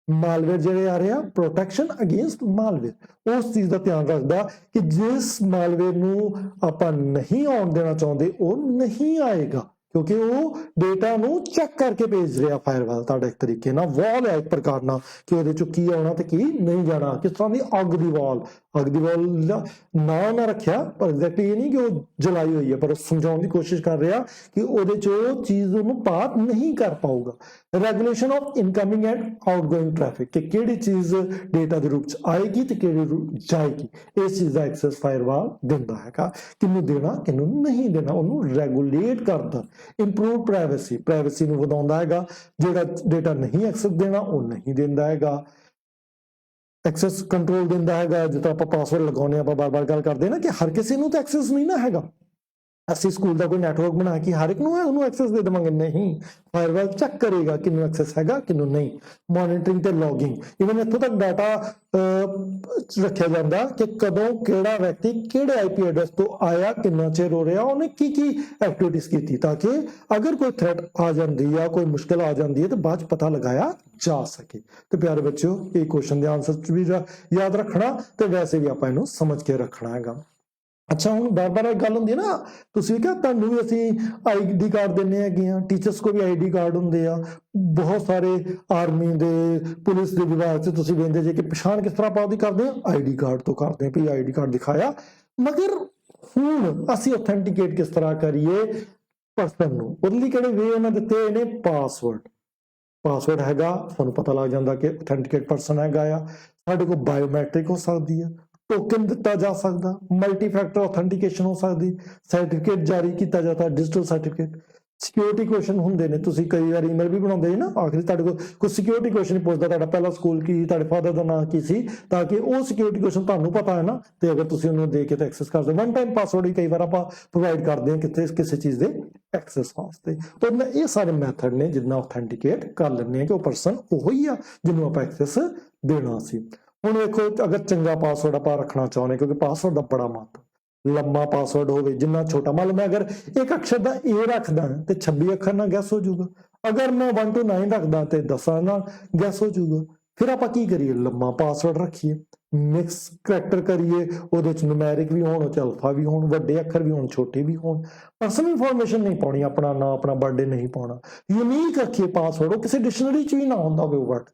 ਮਾਲਵੇਅਰ ਜਿਹੜੇ ਆ ਰਹੇ ਆ, ਪ੍ਰੋਟੈਕਸ਼ਨ ਅਗੇਂਸਟ ਮਾਲਵੇਅਰ, ਉਸ ਚੀਜ਼ ਦਾ ਧਿਆਨ ਰੱਖਦਾ ਕਿ ਜਿਸ ਮਾਲਵੇਅਰ ਨੂੰ ਆਪਾਂ ਨਹੀਂ ਆਉਣ ਦੇਣਾ ਚਾਹੁੰਦੇ ਉਹ ਨਹੀਂ ਆਏਗਾ, ਕਿਉਂਕਿ ਉਹ ਡੇਟਾ ਨੂੰ ਚੈੱਕ ਕਰਕੇ ਭੇਜ ਰਿਹਾ ਫਾਇਰਵਾਲ ਤੁਹਾਡਾ ਇੱਕ ਤਰੀਕੇ ਨਾਲ ਵਾਲ ਹੈ ਇੱਕ ਪ੍ਰਕਾਰ ਨਾਲ ਕਿ ਉਹਦੇ ਚੋਂ ਕੀ ਆਉਣਾ ਤੇ ਕੀ ਨਹੀਂ ਜਾਣਾ। ਕਿਸ ਤਰ੍ਹਾਂ ਦੀ ਅੱਗ ਦੀ ਵਾਲ ਨਾ ਰੱਖਿਆ, ਪਰ ਐਗਜ਼ੈਕਟਲੀ ਇਹ ਨਹੀਂ ਕਿ ਉਹ ਜਲਾਈ ਹੋਈ ਹੈ, ਪਰ ਸਮਝਾਉਣ ਦੀ ਕੋਸ਼ਿਸ਼ ਕਰ ਰਿਹਾ ਕਿ ਉਹਦੇ ਚੋਂ ਚੀਜ਼ ਉਹਨੂੰ ਪਾਰ ਨਹੀਂ ਕਰ ਪਾਊਗਾ। Regulation of incoming and outgoing traffic, ਕਿ ਕਿਹੜੀ ਚੀਜ਼ ਡੇਟਾ ਦੇ ਰੂਪ ਚ ਆਏਗੀ ਤੇ ਕਿਹੜੀ ਰੂਪ ਜਾਏਗੀ, ਇਸ ਚੀਜ਼ ਦਾ ਐਕਸੈਸ ਫਾਇਰਵਾਲ ਦਿੰਦਾ ਹੈਗਾ। ਕਿਹਨੂੰ ਦੇਣਾ ਕਿਹਨੂੰ ਨਹੀਂ ਦੇਣਾ ਉਹਨੂੰ ਰੈਗੂਲੇਟ ਕਰਦਾ। ਇੰਪਰੂਵ ਪ੍ਰਾਈਵੇਸੀ ਨੂੰ ਵਧਾਉਂਦਾ ਹੈਗਾ, ਜਿਹੜਾ ਡੇਟਾ ਨਹੀਂ ਐਕਸੈਸ ਦੇਣਾ ਉਹ ਨਹੀਂ ਦਿੰਦਾ ਹੈਗਾ। ਐਕਸੈਸ ਕੰਟਰੋਲ ਦਿੰਦਾ ਹੈਗਾ, ਜਿੱਦਾਂ ਆਪਾਂ ਪਾਸਵਰਡ ਲਗਾਉਂਦੇ ਆਪਾਂ ਬਾਰ-ਬਾਰ ਗੱਲ ਕਰਦੇ ਨਾ ਕਿ ਹਰ ਕਿਸੇ ਨੂੰ ਤਾਂ ਐਕਸੈਸ ਨਹੀਂ ਨਾ ਹੈਗਾ। ਅਸੀਂ ਸਕੂਲ ਦਾ ਕੋਈ ਨੈਟਵਰਕ ਬਣਾ ਕੇ ਹਰ ਇੱਕ ਨੂੰ ਉਹਨੂੰ ਐਕਸੈਸ ਦੇ ਦੇਵਾਂਗੇ, ਨਹੀਂ, ਫਾਇਰਵਾਲ ਚੈੱਕ ਕਰੇਗਾ ਕਿਹਨੂੰ ਐਕਸੈਸ ਹੈਗਾ ਕਿਹਨੂੰ ਨਹੀਂ। ਮੋਨੀਟਰਿੰਗ ਤੇ ਲੌਗਿੰਗ, ਇਵਨ ਇੱਥੋਂ ਤੱਕ ਡਾਟਾ ਰੱਖਿਆ ਜਾਂਦਾ ਕਿ ਕਦੋਂ ਕਿਹੜਾ ਵਿਅਕਤੀ ਕਿਹੜੇ IP ਐਡਰੈਸ ਤੋਂ ਆਇਆ, ਕਿੰਨਾ ਚਿਰ ਹੋ ਰਿਹਾ, ਉਹਨੇ ਕੀ ਐਕਟੀਵਿਟੀਜ਼ ਕੀਤੀ, ਤਾਂ ਕਿ ਅਗਰ ਕੋਈ ਥ੍ਰੈਟ ਆ ਜਾਂਦੀ ਆ, ਕੋਈ ਮੁਸ਼ਕਿਲ ਆ ਜਾਂਦੀ ਹੈ ਤੇ ਬਾਅਦ ਚ ਪਤਾ ਲਗਾਇਆ ਜਾ ਸਕੇ। ਤੇ ਪਿਆਰੇ ਬੱਚਿਓ, ਇਹ ਕੁਐਸਚਨ ਦੇ ਆਨਸਰ ਚ ਵੀ ਯਾਦ ਰੱਖਣਾ ਤੇ ਵੈਸੇ ਵੀ ਆਪਾਂ ਇਹਨੂੰ ਸਮਝ ਕੇ ਰੱਖਣਾ ਹੈਗਾ। ਅੱਛਾ, ਹੁਣ ਬਾਰ-ਬਾਰ ਇੱਕ ਗੱਲ ਹੁੰਦੀ ਹੈ ਨਾ, ਤੁਸੀਂ ਕਿਹਾ ਤੁਹਾਨੂੰ ਵੀ ਅਸੀਂ ID ਕਾਰਡ ਦਿੰਦੇ ਹੈਗੇ ਆ, ਟੀਚਰਸ ਕੋਲ ਵੀ ID ਕਾਰਡ ਹੁੰਦੇ ਆ, ਬਹੁਤ ਸਾਰੇ ਆਰਮੀ ਦੇ ਪੁਲਿਸ ਦੇ ਵਿਭਾਗ 'ਚ ਤੁਸੀਂ ਵੇਖਦੇ ਜੇ ਕਿ ਪਛਾਣ ਕਿਸ ਤਰ੍ਹਾਂ ਆਪਾਂ ਉਹਦੀ ਕਰਦੇ ਹਾਂ, ID ਕਾਰਡ ਤੋਂ ਕਰਦੇ ਹਾਂ ਵੀ ID ਕਾਰਡ ਦਿਖਾਇਆ। ਮਗਰ ਹੁਣ ਅਸੀਂ ਆਥੈਂਟੀਕੇਟ ਕਿਸ ਤਰ੍ਹਾਂ ਕਰੀਏ ਪਰਸਨ ਨੂੰ, ਉਹਦੇ ਲਈ ਕਿਹੜੇ ਵੇ ਉਹਨਾਂ ਦਿੱਤੇ ਨੇ, ਪਾਸਵਰਡ ਹੈਗਾ, ਸਾਨੂੰ ਪਤਾ ਲੱਗ ਜਾਂਦਾ ਕਿ ਆਥੈਂਟੀਕੇਟ ਪਰਸਨ ਹੈਗਾ ਆ। ਸਾਡੇ ਕੋਲ ਬਾਇਓਮੈਟ੍ਰਿਕ ਹੋ ਸਕਦੀ ਹੈ, ਟੋਕਨ ਦਿੱਤਾ ਜਾ ਸਕਦਾ, ਮਲਟੀ ਫੈਕਟਰ ਆਥੈਂਟੀਕੇਸ਼ਨ ਹੋ ਸਕਦੀ, ਸਰਟੀਫਿਕੇਟ ਜਾਰੀ ਕੀਤਾ ਜਾਂਦਾ, ਡਿਜੀਟਲ ਸਰਟੀਫਿਕੇਟ। ਸਿਕਿਉਰਿਟੀ ਕੁਐਸਚਨ ਹੁੰਦੇ ਨੇ, ਤੁਸੀਂ ਕਈ ਵਾਰ ਈਮੇਲ ਵੀ ਬਣਾਉਂਦੇ ਜੀ ਨਾ, ਆਖਰੀ ਤੁਹਾਡੇ ਕੋਲ ਕੋਈ ਸਿਕਿਉਰਿਟੀ ਕੁਐਸਚਨ ਪੁੱਛਦਾ, ਤੁਹਾਡਾ ਪਹਿਲਾ ਸਕੂਲ ਕੀ, ਤੁਹਾਡੇ ਫਾਦਰ ਦਾ ਨਾਮ ਕੀ ਸੀ, ਤਾਂ ਕਿ ਉਹ ਸਿਕਿਉਰਿਟੀ ਕੁਐਸਚਨ ਤੁਹਾਨੂੰ ਪਤਾ ਹੈ ਨਾ, ਤੇ ਅਗਰ ਤੁਸੀਂ ਉਹਨੂੰ ਦੇ ਕੇ ਤਾਂ ਐਕਸੈਸ ਕਰਦੇ। ਵਨ ਟਾਈਮ ਪਾਸਵਰਡ ਹੀ ਕਈ ਵਾਰ ਆਪਾਂ ਪ੍ਰੋਵਾਈਡ ਕਰਦੇ ਹਾਂ ਕਿਸੇ ਚੀਜ਼ ਦੇ ਐਕਸੈਸ ਵਾਸਤੇ। ਤਾਂ ਇਹ ਸਾਰੇ ਮੈਥਡ ਨੇ ਜਿੰਨਾ ਆਥੈਂਟੀਕੇਟ ਕਰ ਲੈਂਦੇ ਆ ਕਿ ਉਹ ਪਰਸਨ ਉਹੀ ਆ ਜਿਹਨੂੰ ਆਪਾਂ ਐਕਸੈਸ ਦੇਣਾ ਸੀ। ਹੁਣ ਵੇਖੋ, ਅਗਰ ਚੰਗਾ ਪਾਸਵਰਡ ਆਪਾਂ ਰੱਖਣਾ ਚਾਹੁੰਦੇ, ਕਿਉਂਕਿ ਪਾਸਵਰਡ ਦਾ ਬੜਾ ਮਹੱਤਵ, ਲੰਮਾ ਪਾਸਵਰਡ ਹੋਵੇ, ਜਿੰਨਾ ਛੋਟਾ, ਮੰਨ ਲਓ ਮੈਂ ਅਗਰ ਇੱਕ ਅਕਸ਼ਰ ਦਾ A ਰੱਖਦਾ ਤੇ 26 ਅੱਖਰ ਨਾਲ ਗੈਸ ਹੋ ਜਾਊਗਾ, ਅਗਰ ਮੈਂ 1 to 9 ਰੱਖਦਾ ਤੇ 10 ਨਾਲ ਗੈਸ ਹੋ ਜਾਊਗਾ। ਫਿਰ ਆਪਾਂ ਕੀ ਕਰੀਏ, ਲੰਮਾ ਪਾਸਵਰਡ ਰੱਖੀਏ, ਮਿਕਸ ਕਰੈਕਟਰ ਕਰੀਏ, ਉਹਦੇ ਚ ਨੂਮੈਰਿਕ ਵੀ ਹੋਣ, ਉਹ ਚ ਅਲਫਾ ਵੀ ਹੋਣ, ਵੱਡੇ ਅੱਖਰ ਵੀ ਹੋਣ, ਛੋਟੇ ਵੀ ਹੋਣ। ਪਰਸਨਲ ਇਨਫੋਰਮੇਸ਼ਨ ਨਹੀਂ ਪਾਉਣੀ, ਆਪਣਾ ਨਾਂ, ਆਪਣਾ ਬਰਥਡੇ ਨਹੀਂ ਪਾਉਣਾ, ਯੂਨੀਕ ਰੱਖੀਏ ਪਾਸਵਰਡ, ਉਹ ਕਿਸੇ ਡਿਕਸ਼ਨਰੀ ਚ ਵੀ ਨਾ ਹੁੰਦਾ ਹੋਵੇ, ਉਹ ਵਰਡ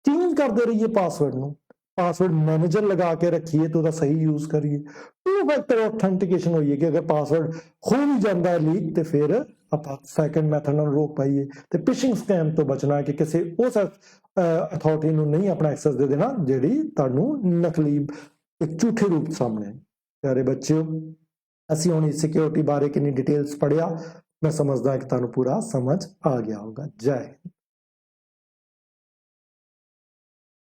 ਚੇਂਜ ਕਰਦੇ ਰਹੀਏ ਪਾਸਵਰਡ ਨੂੰ। ਪਾਸਵਰਡ ਮੈਨੇਜਰ ਲਗਾ ਕੇ ਰੱਖੀਏ ਤੇ ਉਹਦਾ ਸਹੀ ਯੂਜ਼ ਕਰੀਏ। ਟੂ ਫੈਕਟਰ ਆਥੈਂਟੀਕੇਸ਼ਨ ਹੋਈਏ ਕਿ ਅਗਰ ਪਾਸਵਰਡ ਹੋ ਵੀ ਜਾਂਦਾ ਹੈ ਲੀਕ ਤੇ ਫਿਰ ਆਪਾਂ ਸੈਕੰਡ ਮੈਥਡ ਨਾਲ ਰੋਕ ਪਾਈਏ। ਤੇ ਫਿਸ਼ਿੰਗ ਸਕੈਮ ਤੋਂ ਬਚਣਾ ਕਿ ਕਿਸੇ ਉਸ ਅਥਾਰਟੀ ਨੂੰ ਨਹੀਂ ਆਪਣਾ ਐਕਸੈਸ ਦੇ ਦੇਣਾ ਜਿਹੜੀ ਤੁਹਾਨੂੰ ਨਕਲੀ ਇੱਕ ਝੂਠੇ ਰੂਪ ਸਾਹਮਣੇ ਆਏ। ਪਿਆਰੇ ਬੱਚਿਓ, ਅਸੀਂ ਹੁਣ ਇਸ ਸਿਕਿਉਰਿਟੀ ਬਾਰੇ ਕਿੰਨੀ ਡਿਟੇਲਸ ਪੜ੍ਹਿਆ, ਮੈਂ ਸਮਝਦਾ ਕਿ ਤੁਹਾਨੂੰ ਪੂਰਾ ਸਮਝ ਆ ਗਿਆ ਹੋਗਾ। ਜੈ ਹਿੰਦ।